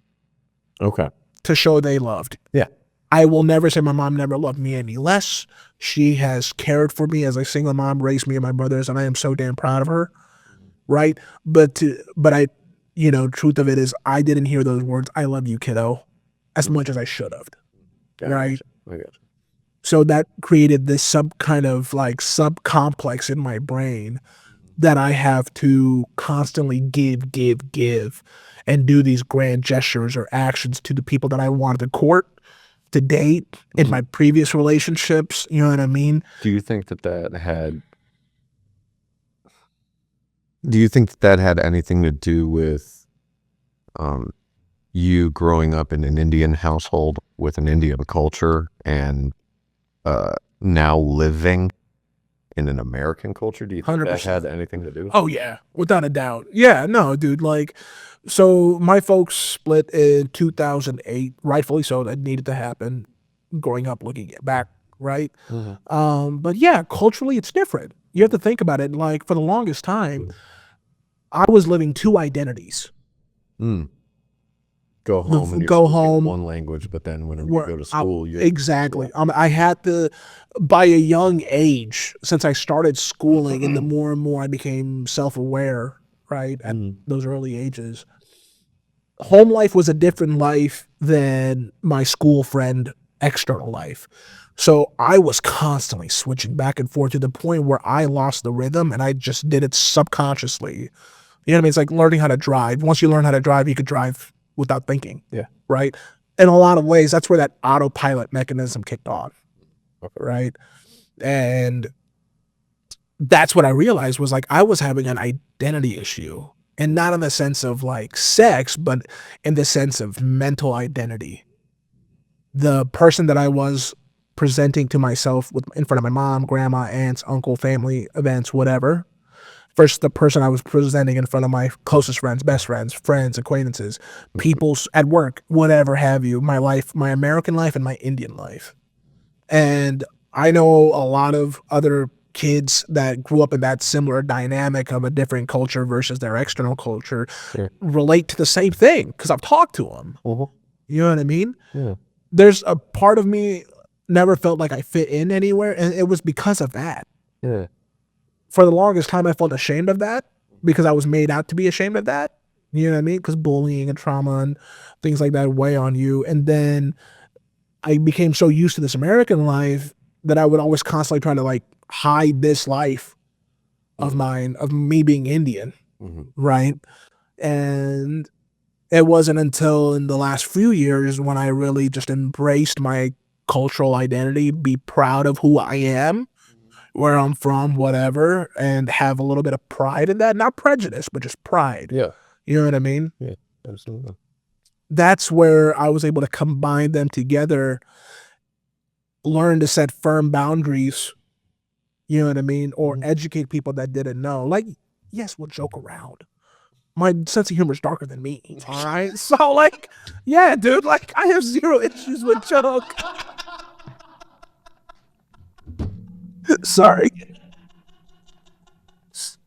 Okay. To show they loved. Yeah. I will never say my mom never loved me any less. She has cared for me as a single mom, raised me and my brothers, and I am so damn proud of her. Right? But I, truth of it is, I didn't hear those words, "I love you, kiddo," as much as I should have. Right? So that created this sub-complex in my brain that I have to constantly give, and do these grand gestures or actions to the people that I wanted to court, to date, in my previous relationships. You know what I mean? Do you think that had anything to do with you growing up in an Indian household with an Indian culture and now living in an American culture? Do you think 100%. that had anything to do with it? Oh yeah, without a doubt. Yeah, no, dude, so my folks split in 2008, rightfully so. That needed to happen. Growing up, looking back, right? But yeah, culturally, it's different. You have to think about it. Like, for the longest time, I was living two identities. Go home and Go home. one language, but then when you go to school, exactly. I had to, by a young age, since I started schooling, and the more and more I became self-aware, right, at those early ages, home life was a different life than my school friend external life. So I was constantly switching back and forth to the point where I lost the rhythm, and I just did it subconsciously. You know what I mean? It's like learning how to drive. Once you learn how to drive, you could drive without thinking. Yeah. Right? In a lot of ways, that's where that autopilot mechanism kicked on. Right? And that's what I realized was, like, I was having an identity issue, and not in the sense of like sex, but in the sense of mental identity. The person that I was presenting to myself in front of my mom, grandma, aunts, uncle, family events, whatever, versus the person I was presenting in front of my closest friends, best friends, acquaintances, people at work, whatever have you, my life, my American life and my Indian life. And I know a lot of other kids that grew up in that similar dynamic of a different culture versus their external culture relate to the same thing, because I've talked to them. You know what I mean? Yeah. There's a part of me never felt like I fit in anywhere, and it was because of that. Yeah. For the longest time, I felt ashamed of that because I was made out to be ashamed of that. You know what I mean? Because bullying and trauma and things like that weigh on you. And then I became so used to this American life that I would always constantly try to like hide this life of mine, of me being Indian, right? And it wasn't until in the last few years when I really just embraced my cultural identity, be proud of who I am, where I'm from, whatever, and have a little bit of pride in that. Not prejudice, but just pride. Yeah. You know what I mean? Yeah, absolutely. That's where I was able to combine them together, learn to set firm boundaries, you know what I mean? Or educate people that didn't know. Like, yes, we'll joke around. My sense of humor is darker than me, all right? So, like, yeah, dude, like, I have zero issues with joke. Sorry.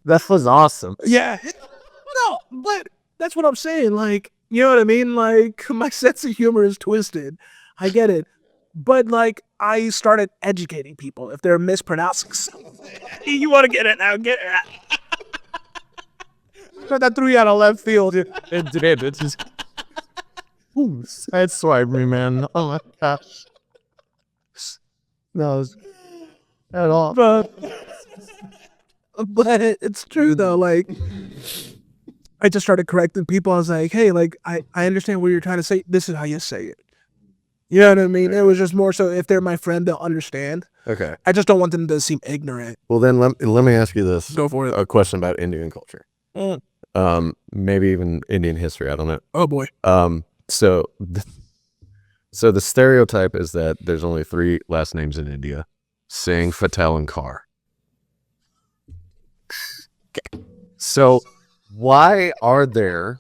That was awesome. Yeah. No, but that's what I'm saying. Like, you know what I mean? Like, my sense of humor is twisted. I get it. But, like, I started educating people. If they're mispronouncing something, you want to get it now, get it. That threw you out of left field. It did. It's just... Ooh, sideswiped me, man. Oh, my gosh. No, at all. But it's true, though. Like, I just started correcting people. I was like, hey, like, I understand what you're trying to say. This is how you say it. You know what I mean? It was just more so if they're my friend, they'll understand. Okay. I just don't want them to seem ignorant. Well, then let me ask you this. Go for it. A question about Indian culture. Maybe even Indian history. I don't know. Oh, boy. So the stereotype is that there's only 3 last names in India: Singh, Patel, and Kaur. Okay. So why are there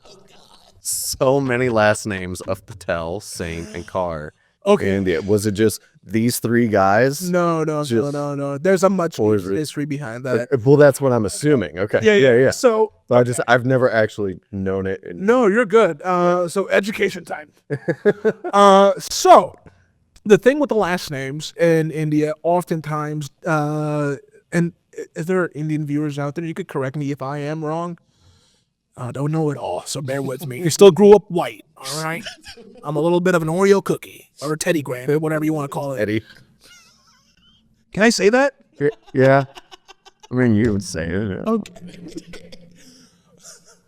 so many last names of Patel, Singh, and Kaur in India? Was it just these 3 guys? No. There's a much history behind that. Well, that's what I'm assuming. Okay. Yeah. So I've never actually known it. No, you're good. So education time. So the thing with the last names in India, oftentimes, and if there are Indian viewers out there, you could correct me if I am wrong. I don't know it all, so bear with me. I still grew up white, all right? I'm a little bit of an Oreo cookie, or a Teddy Graham, whatever you want to call it. Eddie. Can I say that? Yeah. I mean, you would say it. Yeah. Okay.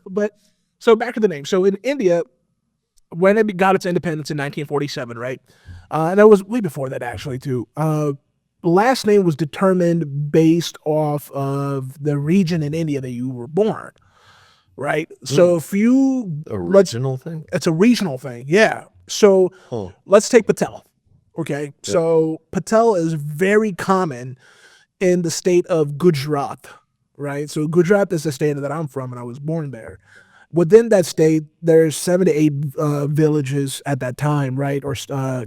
But, so back to the name. So in India, when it got its independence in 1947, right? And that was way before that, actually, too. Last name was determined based off of the region in India that you were born, right? So if you... Original thing? It's a regional thing, yeah. So let's take Patel, okay? Yep. So Patel is very common in the state of Gujarat, right? So Gujarat is the state that I'm from, and I was born there. Within that state, there's 7 to 8 villages at that time, right? Or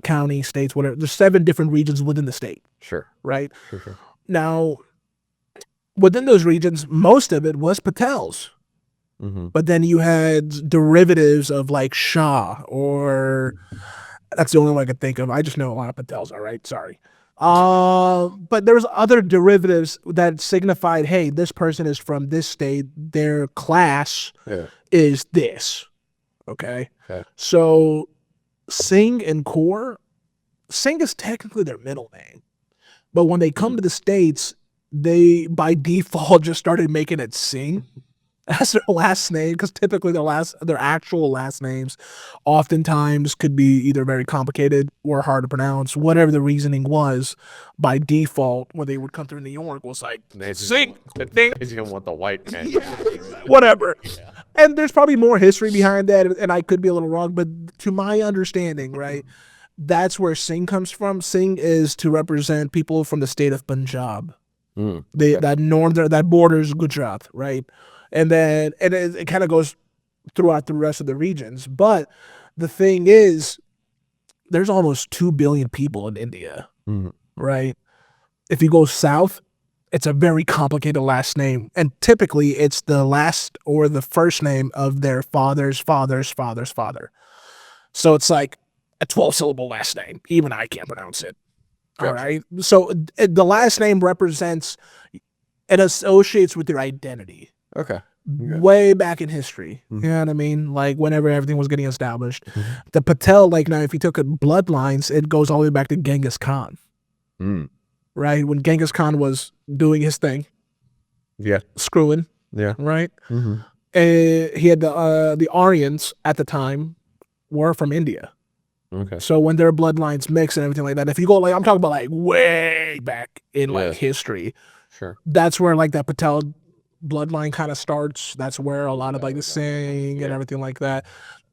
county, states, whatever. There's 7 different regions within the state. Sure. Right? Sure. Now, within those regions, most of it was Patels. Mm-hmm. But then you had derivatives of like Shah, or that's the only one I could think of. I just know a lot of Patels, all right? Sorry. But there was other derivatives that signified, hey, this person is from this state. Their class is this. Okay. So Singh and Kaur, Singh is technically their middle name. But when they come to the States, they by default just started making it Singh as their last name, because typically their actual last names oftentimes could be either very complicated or hard to pronounce. Whatever the reasoning was, by default, when they would come through New York, was like, Singh. He's going to want the white man. Whatever. Yeah. And there's probably more history behind that, and I could be a little wrong, but to my understanding, right, that's where Singh comes from. Singh is to represent people from the state of Punjab. That borders Gujarat, right? And then it kind of goes throughout the rest of the regions. But the thing is, there's almost 2 billion people in India, right? If you go south, it's a very complicated last name. And typically, it's the last or the first name of their father's father's father's father. So it's like a 12-syllable last name. Even I can't pronounce it. Gotcha. All right? So the last name represents, it associates with their identity. Okay. Way back in history. You know what I mean? Like whenever everything was getting established. The Patel, like now if you took bloodlines, it goes all the way back to Genghis Khan. Right? When Genghis Khan was doing his thing. Yeah. Screwing. Yeah. Right? He had the Aryans at the time were from India. Okay. So when their bloodlines mix and everything like that, if you go like, I'm talking about like way back in like history. Sure. That's where like that Patel bloodline kind of starts. That's where a lot of like the Singh and everything like that.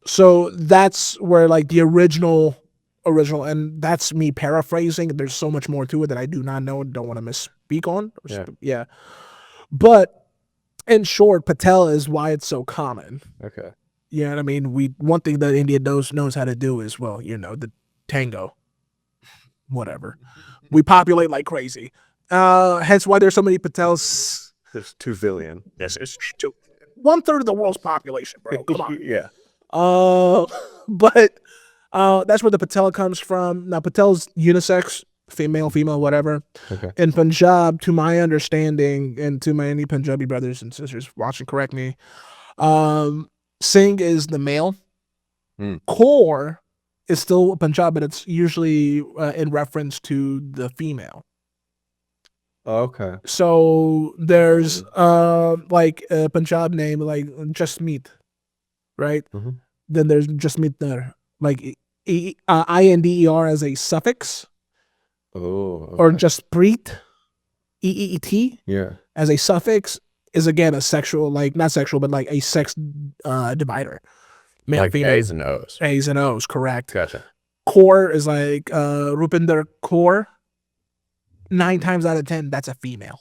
So that's where like the original, and that's me paraphrasing. There's so much more to it that I do not know and don't want to misspeak on. Yeah. But in short, Patel is why it's so common. Okay. You know what I mean? One thing that India knows how to do is, well, you know, the tango. Whatever. We populate like crazy. Hence why there's so many Patels. There's 2 billion. Yes, it's 1/3 of the world's population, bro. Come on. Yeah. But that's where the Patel comes from. Now, Patel's unisex, female, whatever. Okay. In Punjab, to my understanding, and to my any Punjabi brothers and sisters watching, correct me, Singh is the male. Kaur is still Punjab, but it's usually in reference to the female. Okay. So there's like a Punjab name like Jasmeet, right? Then there's Jasmeet there, like INDER as a suffix. Oh. Okay. Or Jaspreet, EET. Yeah. As a suffix is again a sexual, like not sexual, but like a sex divider. Male, like female. A's and O's. A's and O's, correct. Gotcha. Kaur is like Rupinder Kaur. 9 times out of 10, that's a female,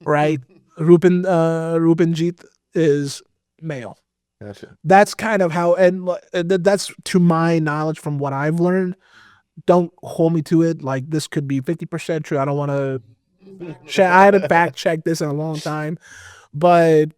right? Rupanjit is male. Gotcha. That's kind of how, and that's to my knowledge from what I've learned. Don't hold me to it. Like this could be 50% true. I don't want to. I hadn't fact checked this in a long time, but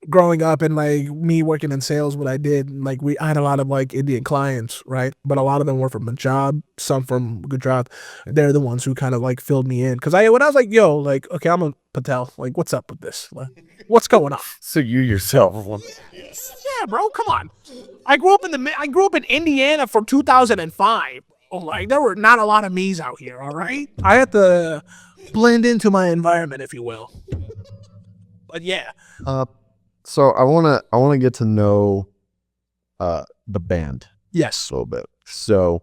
growing up and like me working in sales, what I did, like I had a lot of like Indian clients, right? But a lot of them were from Punjab, some from Gujarat. They're the ones who kind of like filled me in. Cause when I was like, yo, like, okay, I'm a Patel. Like, what's up with this? Like, what's going on? So you yourself. Yeah, bro, come on. I grew up in Indiana from 2005. Oh, like there were not a lot of me's out here, all right? I had to blend into my environment, if you will. But yeah. So I wanna get to know the band Yes. a little bit. So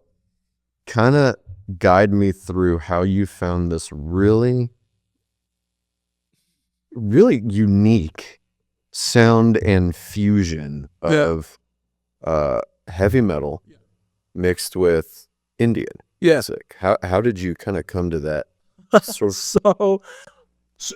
kind of guide me through how you found this really, really unique sound and fusion of heavy metal mixed with Indian music. How did you kind of come to that sort of So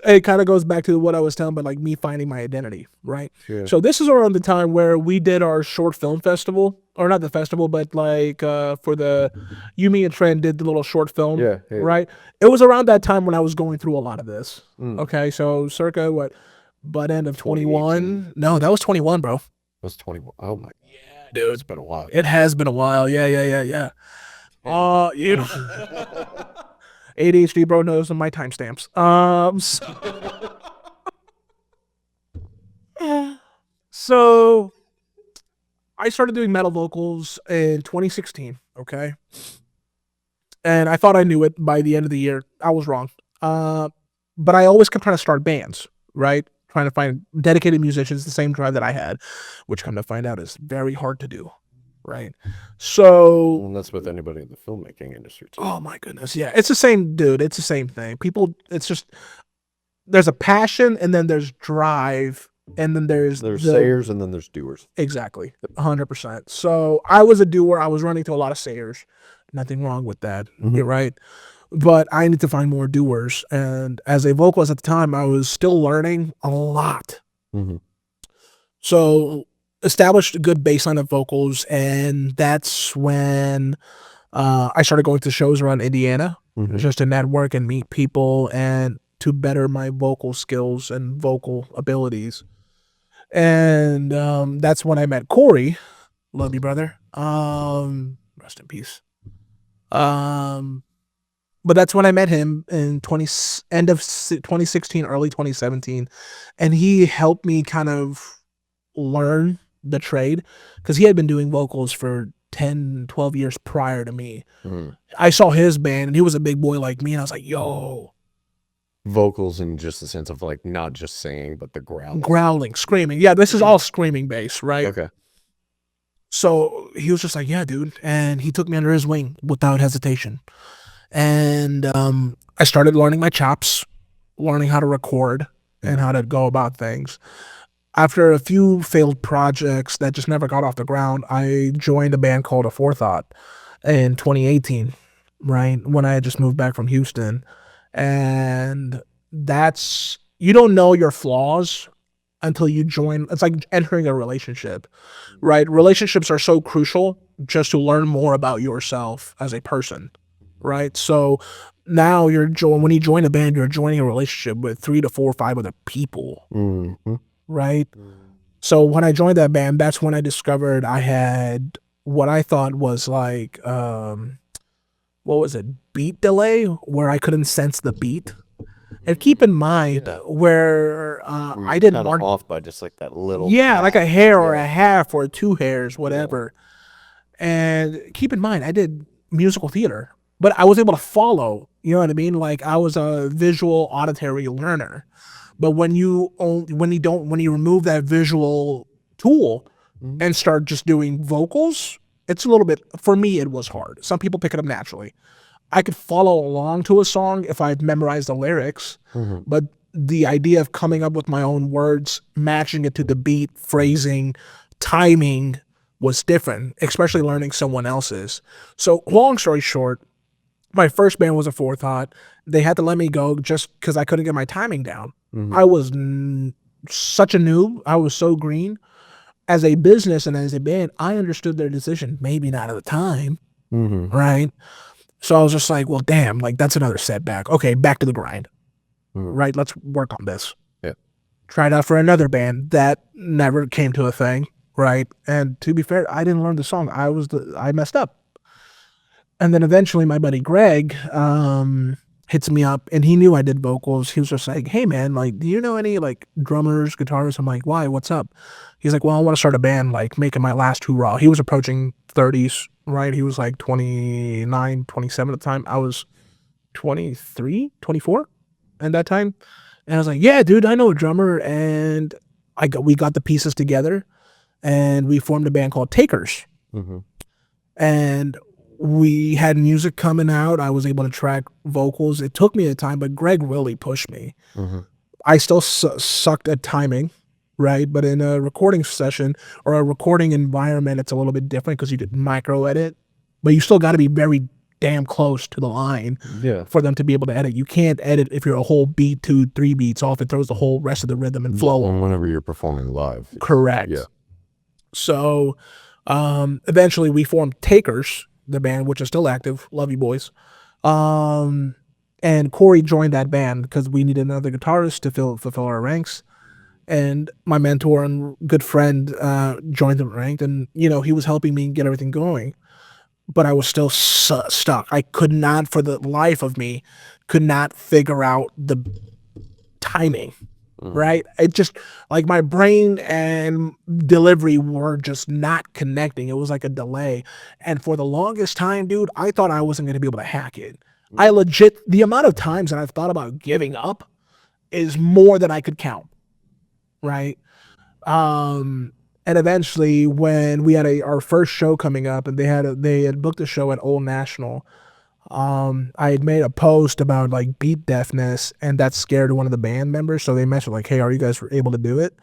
it kind of goes back to what I was telling about, like me finding my identity, right? Yeah. So this is around the time where we did our short film festival, or not the festival, but like for the You, Me, and Trent did the little short film, right? It was around that time when I was going through a lot of this. Okay, so circa butt end of 21? No, that was 21, bro. It was 21. Oh my, yeah, dude, it's been a while. It has been a while. Yeah. You know. ADHD bro knows my timestamps. So I started doing metal vocals in 2016, okay? And I thought I knew it by the end of the year. I was wrong. But I always kept trying to start bands, right? Trying to find dedicated musicians, the same drive that I had, which come to find out is very hard to do. Right. So that's with anybody in the filmmaking industry too. Oh my goodness. Yeah. It's the same, dude. It's the same thing. People, it's just, there's a passion and then there's drive and then there's sayers and then there's doers. Exactly. 100%. So I was a doer. I was running to a lot of sayers. Nothing wrong with that. You're right. But I need to find more doers. And as a vocalist at the time, I was still learning a lot. So established a good baseline of vocals, and that's when I started going to shows around Indiana, just to network and meet people and to better my vocal skills and vocal abilities. And that's when I met Corey. Love you, brother. Rest in peace. But that's when I met him in end of 2016, early 2017, and he helped me kind of learn the trade, because he had been doing vocals for 10, 12 years prior to me. I saw his band and he was a big boy like me, and I was like, yo. Vocals in just the sense of like not just singing, but the growling, screaming. Yeah, this is all screaming bass, right? Okay. So he was just like, yeah, dude. And he took me under his wing without hesitation. And I started learning my chops, learning how to record and how to go about things. After a few failed projects that just never got off the ground, I joined a band called Aforethought in 2018, right? When I had just moved back from Houston. And that's, you don't know your flaws until you join. It's like entering a relationship, right? Relationships are so crucial just to learn more about yourself as a person, right? So now when you join a band, you're joining a relationship with 3 to 4 or 5 other people. Right? So when I joined that band, that's when I discovered I had what I thought was like, what was it? Beat delay, where I couldn't sense the beat. And keep in mind where I didn't mark off by just like that little. Yeah, like a hair or a half or 2 hairs, whatever. And keep in mind, I did musical theater, but I was able to follow, you know what I mean? Like I was a visual auditory learner. But when you remove that visual tool and start just doing vocals, it's a little bit, for me, it was hard. Some people pick it up naturally. I could follow along to a song if I've memorized the lyrics, but the idea of coming up with my own words, matching it to the beat, phrasing, timing was different, especially learning someone else's. So long story short, my first band was Aforethought. They had to let me go just because I couldn't get my timing down. I was such a noob. I was so green. As a business and as a band, I understood their decision, maybe not at the time, right? So I was just like, well, damn, like that's another setback. Okay, back to the grind, right? Let's work on this. Yeah. Tried out for another band that never came to a thing, right? And to be fair, I didn't learn the song. I messed up. And then eventually my buddy Greg hits me up, and he knew I did vocals. He was just like, hey man, like, do you know any like drummers, guitarists? I'm like, why? What's up? He's like, well, I want to start a band, like making my last hoorah. He was approaching 30s, right? He was like 29, 27 at the time. I was 23, 24 at that time. And I was like, yeah, dude, I know a drummer. And we got the pieces together and we formed a band called Takers. Mm-hmm. And we had music coming out. I was able to track vocals. It took me a time, but Greg really pushed me. Mm-hmm. I still sucked at timing, right? But in a recording session or a recording environment, it's a little bit different because you could micro edit, but you still got to be very damn close to the line for them to be able to edit. You can't edit if you're a whole beat, 2-3 beats off. It throws the whole rest of the rhythm and flow. Whenever you're performing live. Correct. Yeah. So eventually we formed Takers, the band, which is still active. Love you, boys. And Corey joined that band because we needed another guitarist to fulfill our ranks. And my mentor and good friend joined the rank, and he was helping me get everything going. But I was still stuck. I could not, for the life of me, figure out the timing. Right? It just, like, my brain and delivery were just not connecting. It was like a delay. And for the longest time, dude, I thought I wasn't going to be able to hack it. I legit, the amount of times that I've thought about giving up is more than I could count. Right? And eventually, when we had our first show coming up, and they had booked a show at Old National, I had made a post about like beat deafness, and that scared one of the band members. So they mentioned like, hey, are you guys able to do it?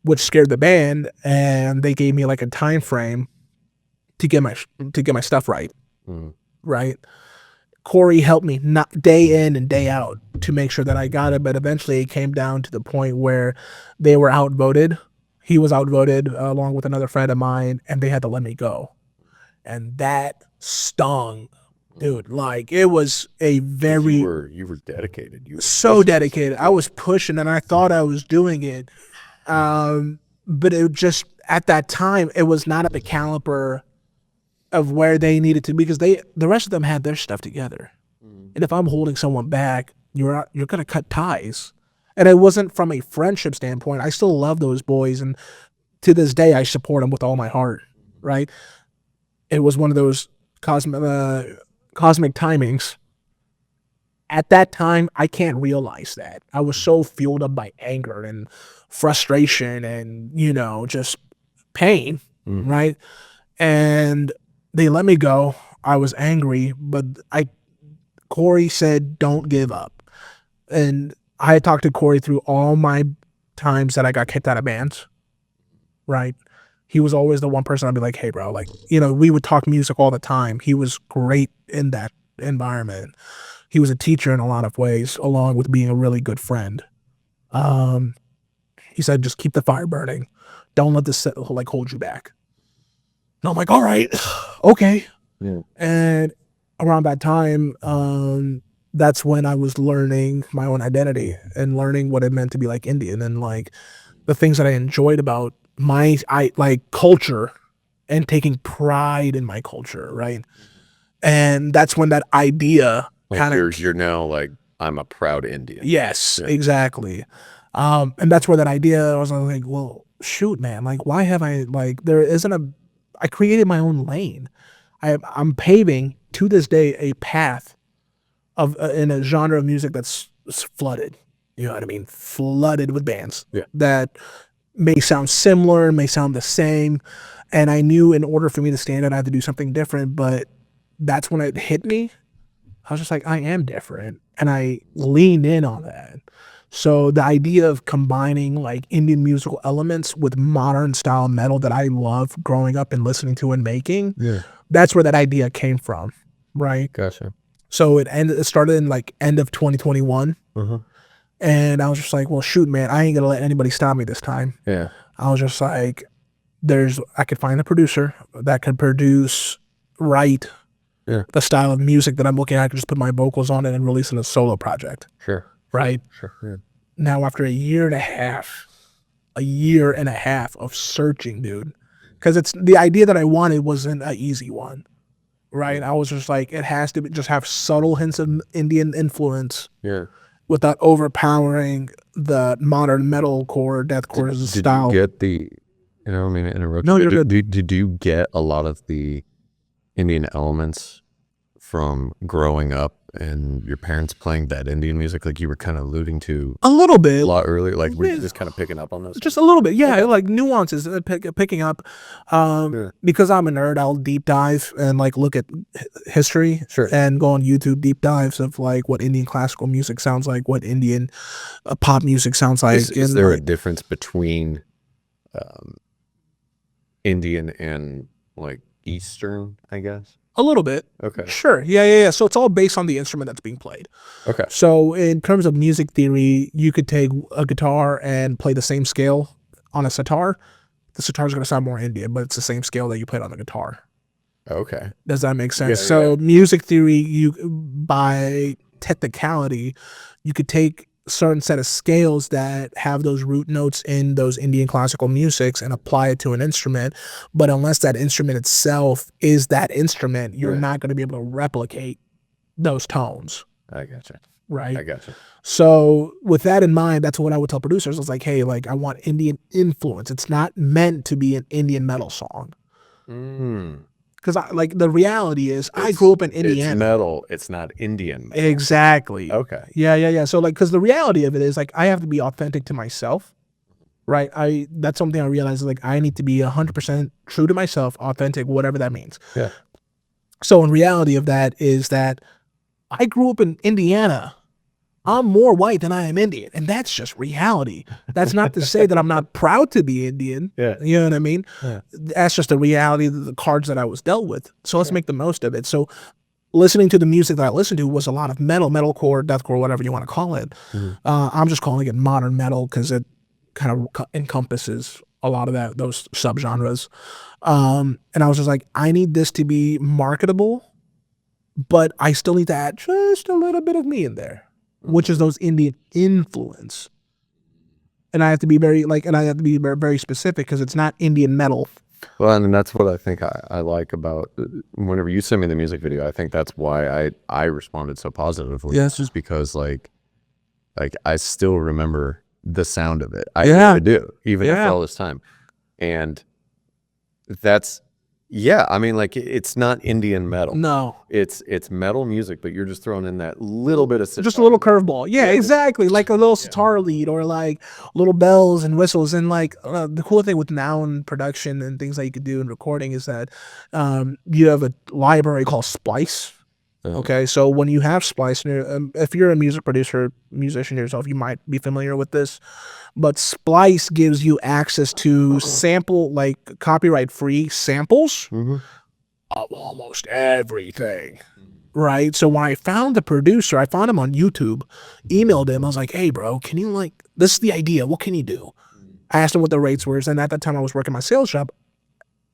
Which scared the band, and they gave me like a time frame to get my stuff right. Right? Corey helped me not day in and day out to make sure that I got it, but eventually it came down to the point where they were outvoted. He was outvoted along with another friend of mine, and they had to let me go. And that stung. Dude, like, it was a very... You were dedicated. You were so dedicated. I was pushing, and I thought I was doing it. But it just, at that time, it was not at the caliber of where they needed to be, because the rest of them had their stuff together. And if I'm holding someone back, you're going to cut ties. And it wasn't from a friendship standpoint. I still love those boys, and to this day, I support them with all my heart, right? It was one of those cosmic timings. At that time, I can't realize that. I was so fueled up by anger and frustration and, just pain, right? And they let me go. I was angry, but Corey said, don't give up. And I had talked to Corey through all my times that I got kicked out of bands, right? He was always the one person I'd be like, hey, bro, like, we would talk music all the time. He was great in that environment. He was a teacher in a lot of ways, along with being a really good friend. He said, just keep the fire burning. Don't let this hold you back. And I'm like, all right, okay. Yeah. And around that time, that's when I was learning my own identity and learning what it meant to be like Indian, and like the things that I enjoyed about my culture and taking pride in my culture, right? And that's when that idea kind of... You're now like, I'm a proud Indian. Yes, exactly. And that's where that idea, I was like, well, shoot, man, like, why have I, like, I created my own lane. I'm paving, to this day, a path in a genre of music that's flooded. You know what I mean? Flooded with bands that may sound similar, may sound the same. And I knew in order for me to stand out, I had to do something different. But that's when it hit me. I was just like, I am different. And I leaned in on that. So the idea of combining like Indian musical elements with modern style metal that I love growing up and listening to and making, that's where that idea came from, right? Gotcha. So it started in like end of 2021. And I was just like, well, shoot, man, I ain't gonna let anybody stop me this time. Yeah. I was just like, I could find a producer that could produce, write the style of music that I'm looking at. I could just put my vocals on it and release in a solo project. Sure. Right? Sure. Yeah. Now, after a year and a half a year and a half of searching, dude. Because it's the idea that I wanted wasn't an easy one, right? I was just like, it has to just have subtle hints of Indian influence without overpowering the modern metalcore, deathcore style. Did you get the, I mean to interrupt. No, you're good. Did you get a lot of the Indian elements from growing up and your parents playing that Indian music, like you were kind of alluding to A little bit. a lot earlier? Like we're just kind of picking up on those? Just a little bit, yeah, like nuances picking up. Because I'm a nerd, I'll deep dive and like look at history and go on YouTube deep dives of like what Indian classical music sounds like, what Indian pop music sounds like. Is there a difference between Indian and like Eastern, I guess? A little bit. Okay. Sure. Yeah. So it's all based on the instrument that's being played. Okay. So in terms of music theory, you could take a guitar and play the same scale on a sitar. The sitar is going to sound more Indian, but it's the same scale that you played on the guitar. Okay. Does that make sense? So music theory, you by technicality, you could take a certain set of scales that have those root notes in those Indian classical musics and apply it to an instrument. But unless that instrument itself is that instrument, you're not going to be able to replicate those tones. I gotcha. Right. I gotcha. So with that in mind, that's what I would tell producers. I was like, hey, like I want Indian influence. It's not meant to be an Indian metal song. Because like the reality is, I grew up in Indiana. It's metal. It's not Indian metal. Exactly. Okay. Yeah. So like, because the reality of it is, like, I have to be authentic to myself, right? That's something I realized. Like, I need to be 100% true to myself, authentic, whatever that means. Yeah. So in reality of that is that I grew up in Indiana. I'm more white than I am Indian, and that's just reality. That's not to say that I'm not proud to be Indian. Yeah. You know what I mean? Yeah. That's just the reality of the cards that I was dealt with. So let's make the most of it. So listening to the music that I listened to was a lot of metalcore, deathcore, whatever you want to call it. I'm just calling it modern metal because it kind of encompasses a lot of those subgenres. And I was just like, I need this to be marketable, but I still need to add just a little bit of me in there, which is those Indian influence. And I have to be very very specific because it's not Indian metal. Well, and that's what I think I like about whenever you send me the music video. I think that's why I responded so positively. Yes. Just because like I still remember the sound of it. I do, even after all this time. And that's, I mean, like it's not Indian metal. No. It's metal music, but you're just throwing in that little bit of sitar. Just a little curveball. Yeah, exactly. Like a little sitar lead or like little bells and whistles. And like the cool thing with now in production and things that you could do in recording is that you have a library called Splice. Okay, so when you have Splice, if you're a music producer, musician yourself, you might be familiar with this, but Splice gives you access to like copyright-free samples of almost everything, right? So when I found the producer, I found him on YouTube, emailed him, I was like, hey, bro, can you this is the idea, what can you do? I asked him what the rates were, and at that time I was working my sales job.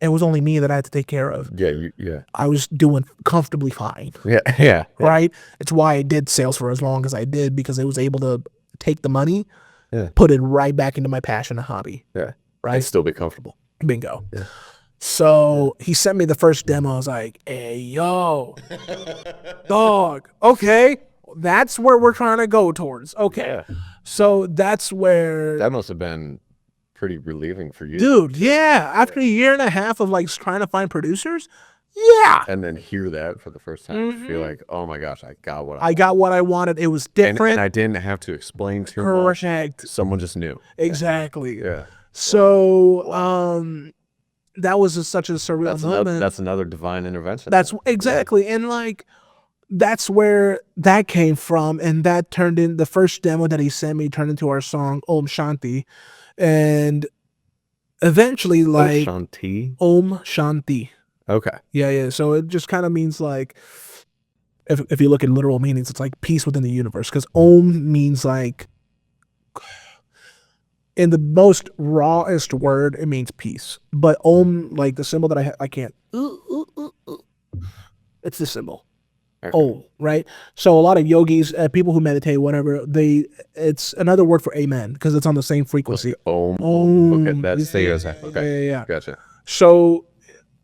It was only me that I had to take care of. Yeah. I was doing comfortably fine. Yeah. Right? It's why I did sales for as long as I did, because I was able to take the money, Yeah. put it right back into my passion and hobby. Yeah. Right? And still be comfortable. Bingo. Yeah. So he sent me the first demo. I was like, hey, yo, dog. Okay. That's where we're trying to go towards. Okay. Yeah. So that's where. That must have been pretty relieving for you. Dude, yeah. After a year and a half of like trying to find producers, yeah. And then hear that for the first time, you feel like, oh my gosh, I got what I got what I wanted. It was different. And I didn't have to explain too much. Someone just knew. Exactly. Yeah. So that was such a surreal moment. That's another divine intervention. That's exactly. And like that's where that came from. And that turned in the first demo that he sent me turned into our song Om Shanti. And eventually like Om Shanti. Om Shanti. Okay. Yeah. So it just kind of means like, if you look at literal meanings, it's like peace within the universe. Because Om means like, in the most rawest word, it means peace. But Om, like the symbol that I can't. It's this symbol. Om, right? So a lot of yogis, people who meditate, whatever, it's another word for amen because it's on the same frequency. Om. Om. Okay, that's the Yeah, okay. yeah. Gotcha. So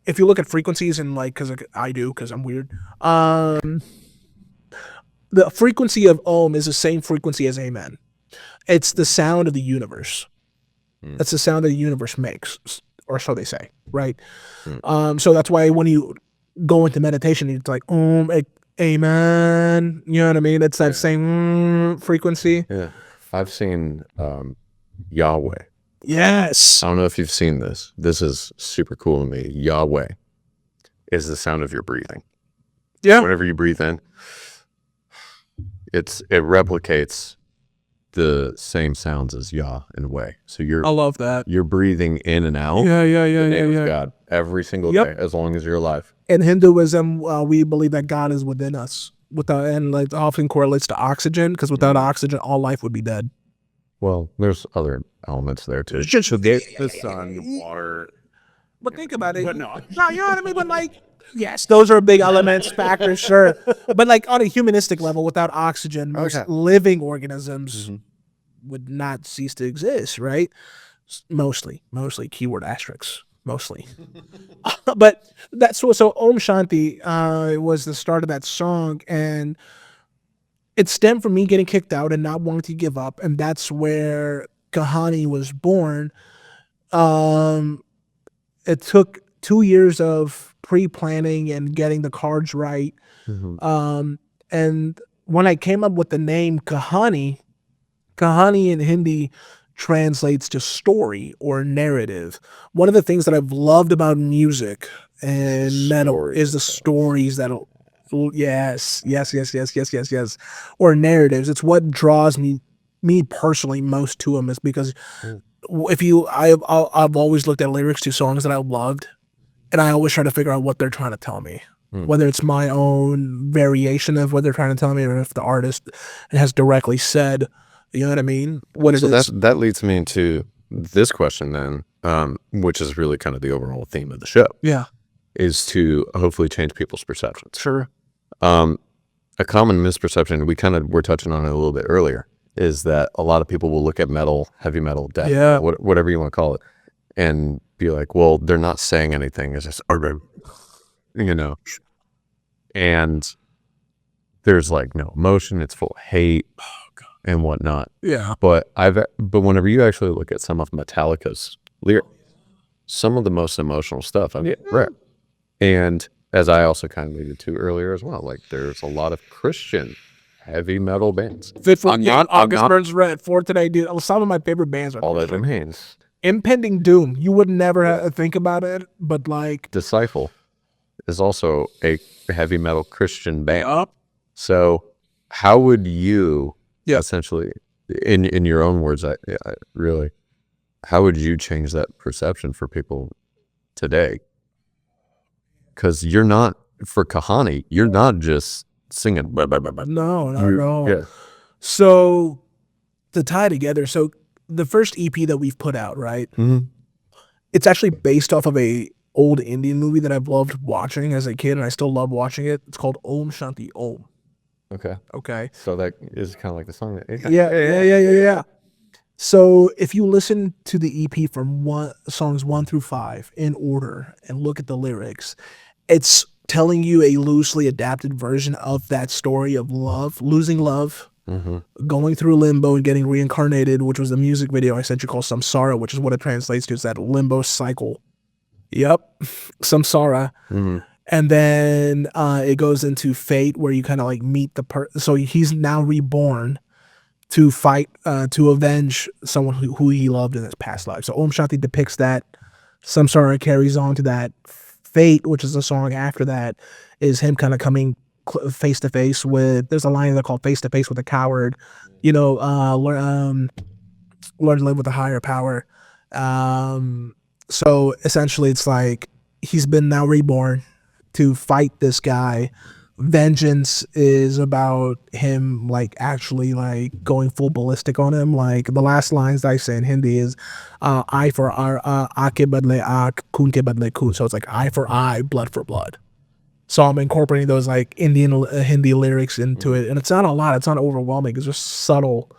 if you look at frequencies and like, because I do, because I'm weird, the frequency of Om is the same frequency as amen. It's the sound of the universe. That's the sound that the universe makes, or so they say, right? So that's why when you go into meditation, it's like amen. You know what I mean? It's that same frequency. Yeah, I've seen Yahweh. Yes. I don't know if you've seen this. This is super cool to me. Yahweh is the sound of your breathing. Yeah. Whenever you breathe in, it replicates the same sounds as Yah and Way. So I love that. you're breathing in and out. Yeah. God every single day as long as you're alive. In Hinduism, we believe that God is within us. And like often correlates to oxygen, because without oxygen, all life would be dead. Well, there's other elements there too. So The sun, water. But think about it. But no, you know what I mean? But like, yes, those are big elements, factors, sure. But like on a humanistic level, without oxygen, most living organisms would not cease to exist, right? Mostly, keyword asterisks, mostly. But that's so Om Shanti was the start of that song, and it stemmed from me getting kicked out and not wanting to give up, and that's where Kahani was born. It took 2 years of pre-planning and getting the cards right. And when I came up with the name Kahani in Hindi translates to story or narrative. One of the things that I've loved about music and metal is the stories that, yes, or narratives. It's what draws me personally most to them, is because I've always looked at lyrics to songs that I loved, and I always try to figure out what they're trying to tell me, whether it's my own variation of what they're trying to tell me, or if the artist has directly said, you know what I mean? That leads me into this question then, which is really kind of the overall theme of the show. Yeah, is to hopefully change people's perceptions. Sure. A common misperception, we kind of were touching on it a little bit earlier, is that a lot of people will look at metal, heavy metal, death, whatever you want to call it, and be like, well, they're not saying anything. It's just, you know, and there's like no emotion. It's full of hate and whatnot. Yeah. But whenever you actually look at some of Metallica's lyrics, some of the most emotional stuff I've read, and as I also kind of alluded to earlier as well, like there's a lot of Christian heavy metal bands. August Burns Red, For Today, dude. Some of my favorite bands are all that remains. Impending Doom. You would never think about it, but like Disciple is also a heavy metal Christian band. So how would you essentially, in your own words, I really, how would you change that perception for people today? Because you're not, for Kahani, you're not just singing. No, not at all. Yeah. So to tie together, so the first EP that we've put out, right? It's actually based off of a old Indian movie that I've loved watching as a kid, and I still love watching it. It's called Om Shanti Om. Okay. So that is kind of like the song. Yeah. So if you listen to the EP from songs 1 through 5 in order and look at the lyrics, it's telling you a loosely adapted version of that story of love, losing love, going through limbo and getting reincarnated, which was the music video I sent you called Samsara, which is what it translates to, is that limbo cycle. Yep, Samsara. And then it goes into fate, where you kind of like meet the person. So he's now reborn to fight, to avenge someone who he loved in his past life. So Om Shanti depicts that. Samsara carries on to that. Fate, which is the song after that, is him kind of coming face to face with, there's a line there called face to face with a coward, you know, learn to live with a higher power. So essentially it's like he's been now reborn to fight this guy. Vengeance is about him like actually like going full ballistic on him. Like the last lines that I say in Hindi is eye for eye, aankh ke badle aankh, khoon ke badle khoon. So it's like eye for eye, blood for blood. So I'm incorporating those like Indian Hindi lyrics into it, and it's not a lot. It's not overwhelming. It's just subtle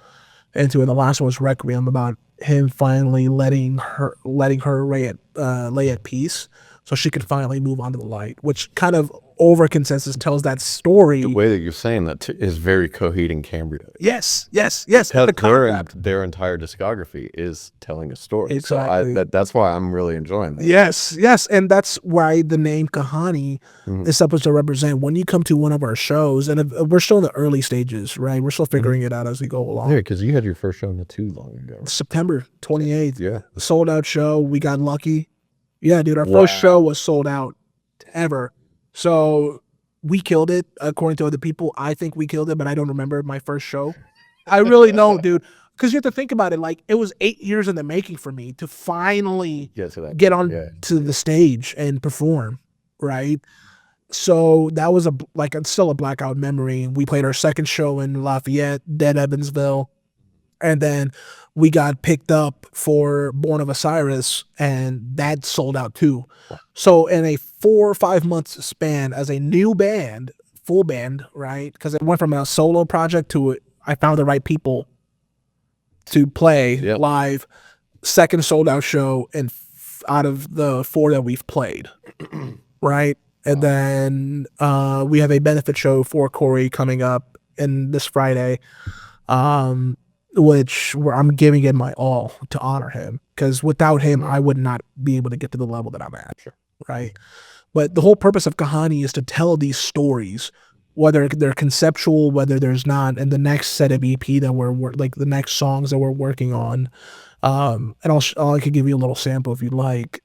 into it. The last one was Requiem, about him finally letting her lay at peace, so she could finally move on to the light, which kind of over consensus tells that story. The way that you're saying that is very Coheed and Cambria. Yes. Their entire discography is telling a story. Exactly. So that's why I'm really enjoying that. Yes, and that's why the name Kahani is supposed to represent when you come to one of our shows, and we're still in the early stages, right? We're still figuring it out as we go along. Yeah, because you had your first show not too long ago. September 28th. Yeah. Sold out show. We got lucky. Yeah, dude, our first show was sold out ever. So we killed it, according to other people. I think we killed it, but I don't remember my first show. I really don't, dude. Because you have to think about it. Like, it was 8 years in the making for me to finally get on to the stage and perform, right? So that was it's still a blackout memory. We played our second show in Lafayette, Dead Evansville, and then we got picked up for Born of Osiris, and that sold out too. So in a 4 or 5 months span as a new band, full band, right? Because it went from a solo project to I found the right people to play live. Second sold out show, and out of the 4 that we've played, right? And then we have a benefit show for Corey coming up in this Friday, where I'm giving it my all to honor him, because without him, I would not be able to get to the level that I'm at. Sure. Right. But the whole purpose of Kahani is to tell these stories, whether they're conceptual, whether there's not, and the next set of EP that the next songs that we're working on, and I could give you a little sample if you'd like,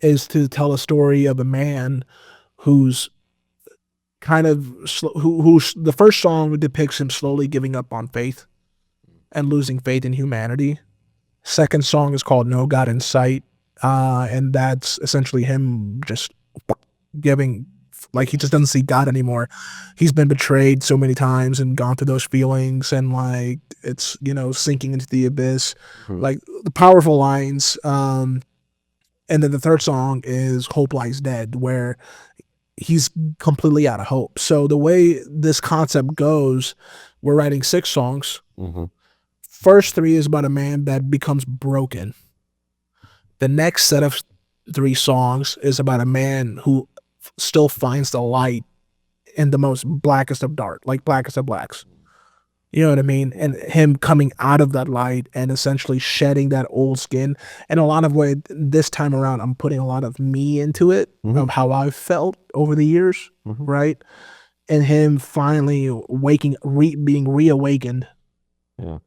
is to tell a story of a man who's kind of who's the first song depicts him slowly giving up on faith and losing faith in humanity. Second song is called No God in Sight, and that's essentially him just giving, like, he just doesn't see God anymore. He's been betrayed so many times and gone through those feelings, and like it's sinking into the abyss, like the powerful lines. And then the third song is Hope Lies Dead, where he's completely out of hope. So the way this concept goes, we're writing 6 songs. First 3 is about a man that becomes broken. The next set of 3 songs is about a man who still finds the light in the most blackest of dark, like blackest of blacks. You know what I mean? And him coming out of that light and essentially shedding that old skin. And a lot of way this time around, I'm putting a lot of me into it, of how I've felt over the years, right? And him finally being reawakened. Yeah.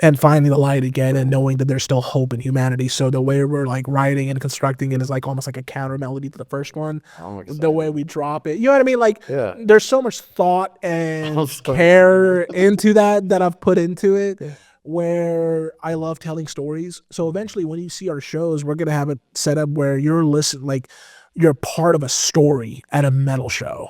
And finding the light again and knowing that there's still hope in humanity. So the way we're like writing and constructing it is like almost like a counter melody to the first one. The way we drop it, you know what I mean? Like, there's so much thought and care into that I've put into it, where I love telling stories. So eventually when you see our shows, we're going to have it set up where you're part of a story at a metal show.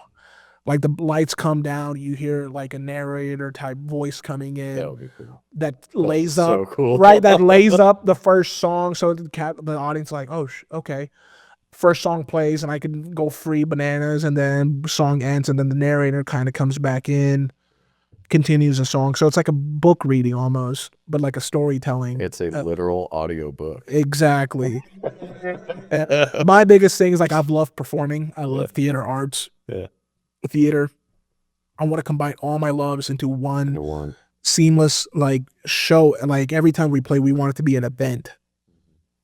Like the lights come down, you hear like a narrator type voice coming in. That would be cool. That lays up, so cool. Right? That lays up the first song, so the audience like, oh, okay. First song plays, and I can go free bananas, and then song ends, and then the narrator kind of comes back in, continues the song. So it's like a book reading almost, but like a storytelling. It's a literal audio book. Exactly. My biggest thing is like I've loved performing. I love theater arts. Yeah. Theater. I want to combine all my loves into one seamless like show. Like every time we play, we want it to be an event,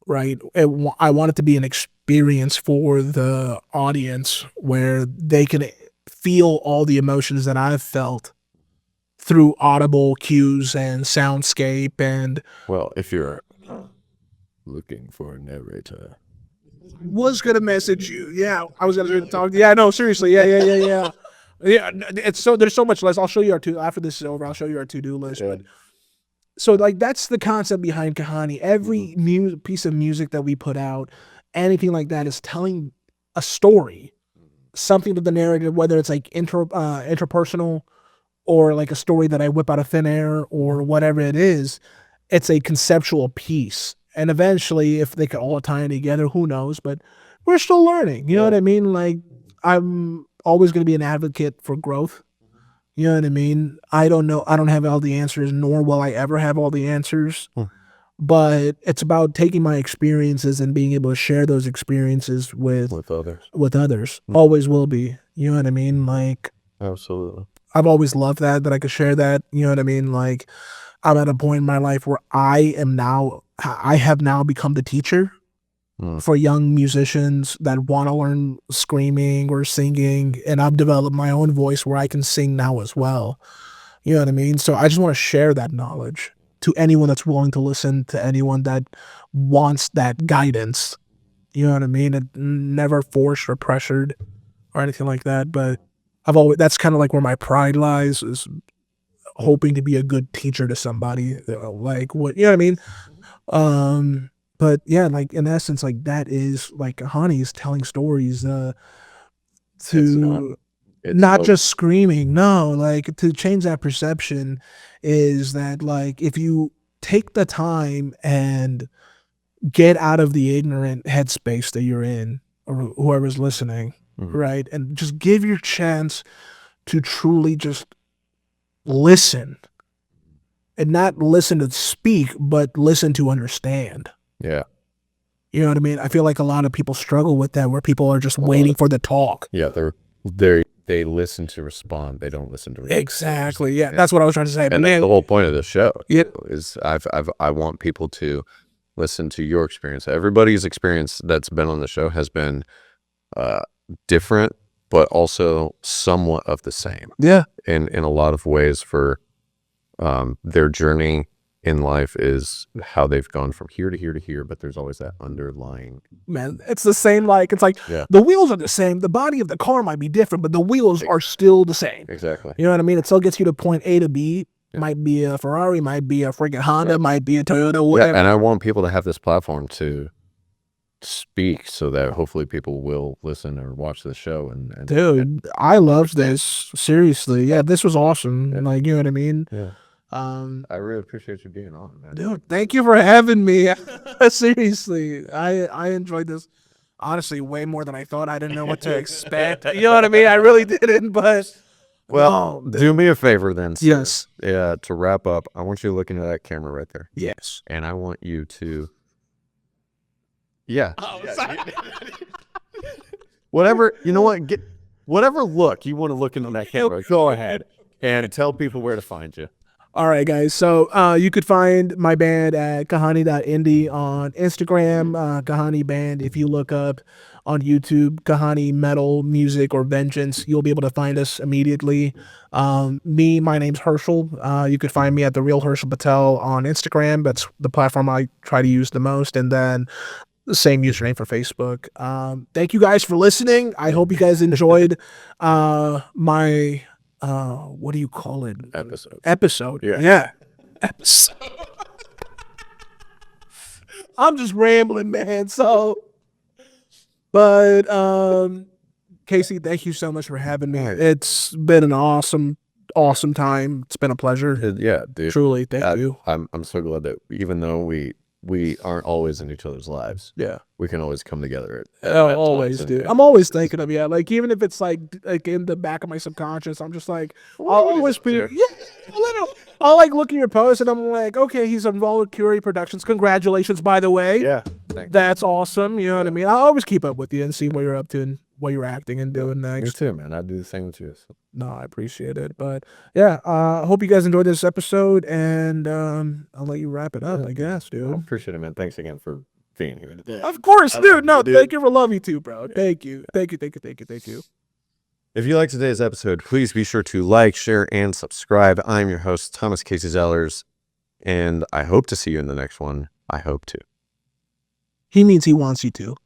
right? I want it to be an experience for the audience where they can feel all the emotions that I've felt through audible cues and soundscape. And well, if you're looking for a narrator, was gonna message you. Yeah, I was gonna talk. Yeah, no, seriously. Yeah. It's so there's so much less. I'll show you after this is over. I'll show you our to-do list. Yeah. But so like that's the concept behind Kahani. Every piece of music that we put out, anything like that, is telling a story, something to the narrative, whether it's like interpersonal or like a story that I whip out of thin air or whatever it is. It's a conceptual piece. And eventually, if they could all tie it together, who knows? But we're still learning. You know what I mean? Like, I'm always going to be an advocate for growth. You know what I mean? I don't know. I don't have all the answers, nor will I ever have all the answers. But it's about taking my experiences and being able to share those experiences with others. Always will be. You know what I mean? Like, Absolutely. I've always loved that I could share that. You know what I mean? Like, I'm at a point in my life where I have now become the teacher for young musicians that want to learn screaming or singing, and I've developed my own voice where I can sing now as well. You know what I mean? So I just want to share that knowledge to anyone that's willing to listen, to anyone that wants that guidance. You know what I mean? And never forced or pressured or anything like that. But that's kind of like where my pride lies, is hoping to be a good teacher to somebody. Like, what, you know what I mean? But yeah, like, in essence, like, that is like Kahani is telling stories to not just screaming. No, like, to change that perception is that, like, if you take the time and get out of the ignorant headspace that you're in, or whoever's listening, right, and just give your chance to truly just listen, and not listen to speak, but listen to understand. Yeah. You know what I mean? I feel like a lot of people struggle with that, where people are just waiting for the talk. Yeah, they listen to respond. They don't listen to respond. Exactly. Yeah, that's what I was trying to say. And that's the whole point of the show. Yeah. Is I want people to listen to your experience. Everybody's experience that's been on the show has been different, but also somewhat of the same. Yeah. In a lot of ways, for their journey in life is how they've gone from here to here to here, but there's always that underlying. Man, it's the same. Like, it's like the wheels are the same. The body of the car might be different, but the wheels are still the same. Exactly. You know what I mean? It still gets you to point A to B. Might be a Ferrari, might be a freaking Honda, might be a Toyota, whatever. Yeah, and I want people to have this platform to speak, so that hopefully people will listen or watch the show. And dude, I loved this. Seriously. Yeah, this was awesome. And, like, you know what I mean? Yeah. I really appreciate you being on, man. Dude, thank you for having me. Seriously, I enjoyed this, honestly, way more than I thought. I didn't know what to expect. You know what I mean? I really didn't, but... Well, do me a favor then, sir. Yes. Yeah, to wrap up, I want you to look into that camera right there. Yes. And I want you to... Yeah. Oh, sorry. Whatever, you know what? Whatever look you want to look into that camera, go ahead and tell people where to find you. All right, guys. So you could find my band at kahani.indie on Instagram, Kahani Band. If you look up on YouTube, Kahani Metal Music or Vengeance, you'll be able to find us immediately. My name's Harshil. You could find me at The Real Harshil Patel on Instagram. That's the platform I try to use the most. And then the same username for Facebook. Thank you guys for listening. I hope you guys enjoyed my... what do you call it? Episode. Yeah. Episode. I'm just rambling, man. So, but Casey, thank you so much for having me. It's been an awesome time. It's been a pleasure. Yeah, dude. Truly, thank you. I'm so glad that even though we aren't always in each other's lives, we can always come together. Always, dude. I'm always thinking of you. Like, even if it's like in the back of my subconscious, I'm just like, I'll always be, literally. I'll like look at your post and I'm like, okay, he's involved with Curie Productions. Congratulations, by the way. Yeah, that's awesome. You know what I mean? I'll always keep up with you and see what you're up to and what you're acting and doing next. Me too, man. I do the same with you. So. No, I appreciate it. But yeah, I hope you guys enjoyed this episode, and I'll let you wrap it up, I guess, dude. I appreciate it, man. Thanks again for being here today. Of course, dude. No, thank you for loving you too, bro. Thank you. Thank you. If you liked today's episode, please be sure to like, share, and subscribe. I'm your host, Thomas Casey Zellers, and I hope to see you in the next one. I hope to. He means he wants you to.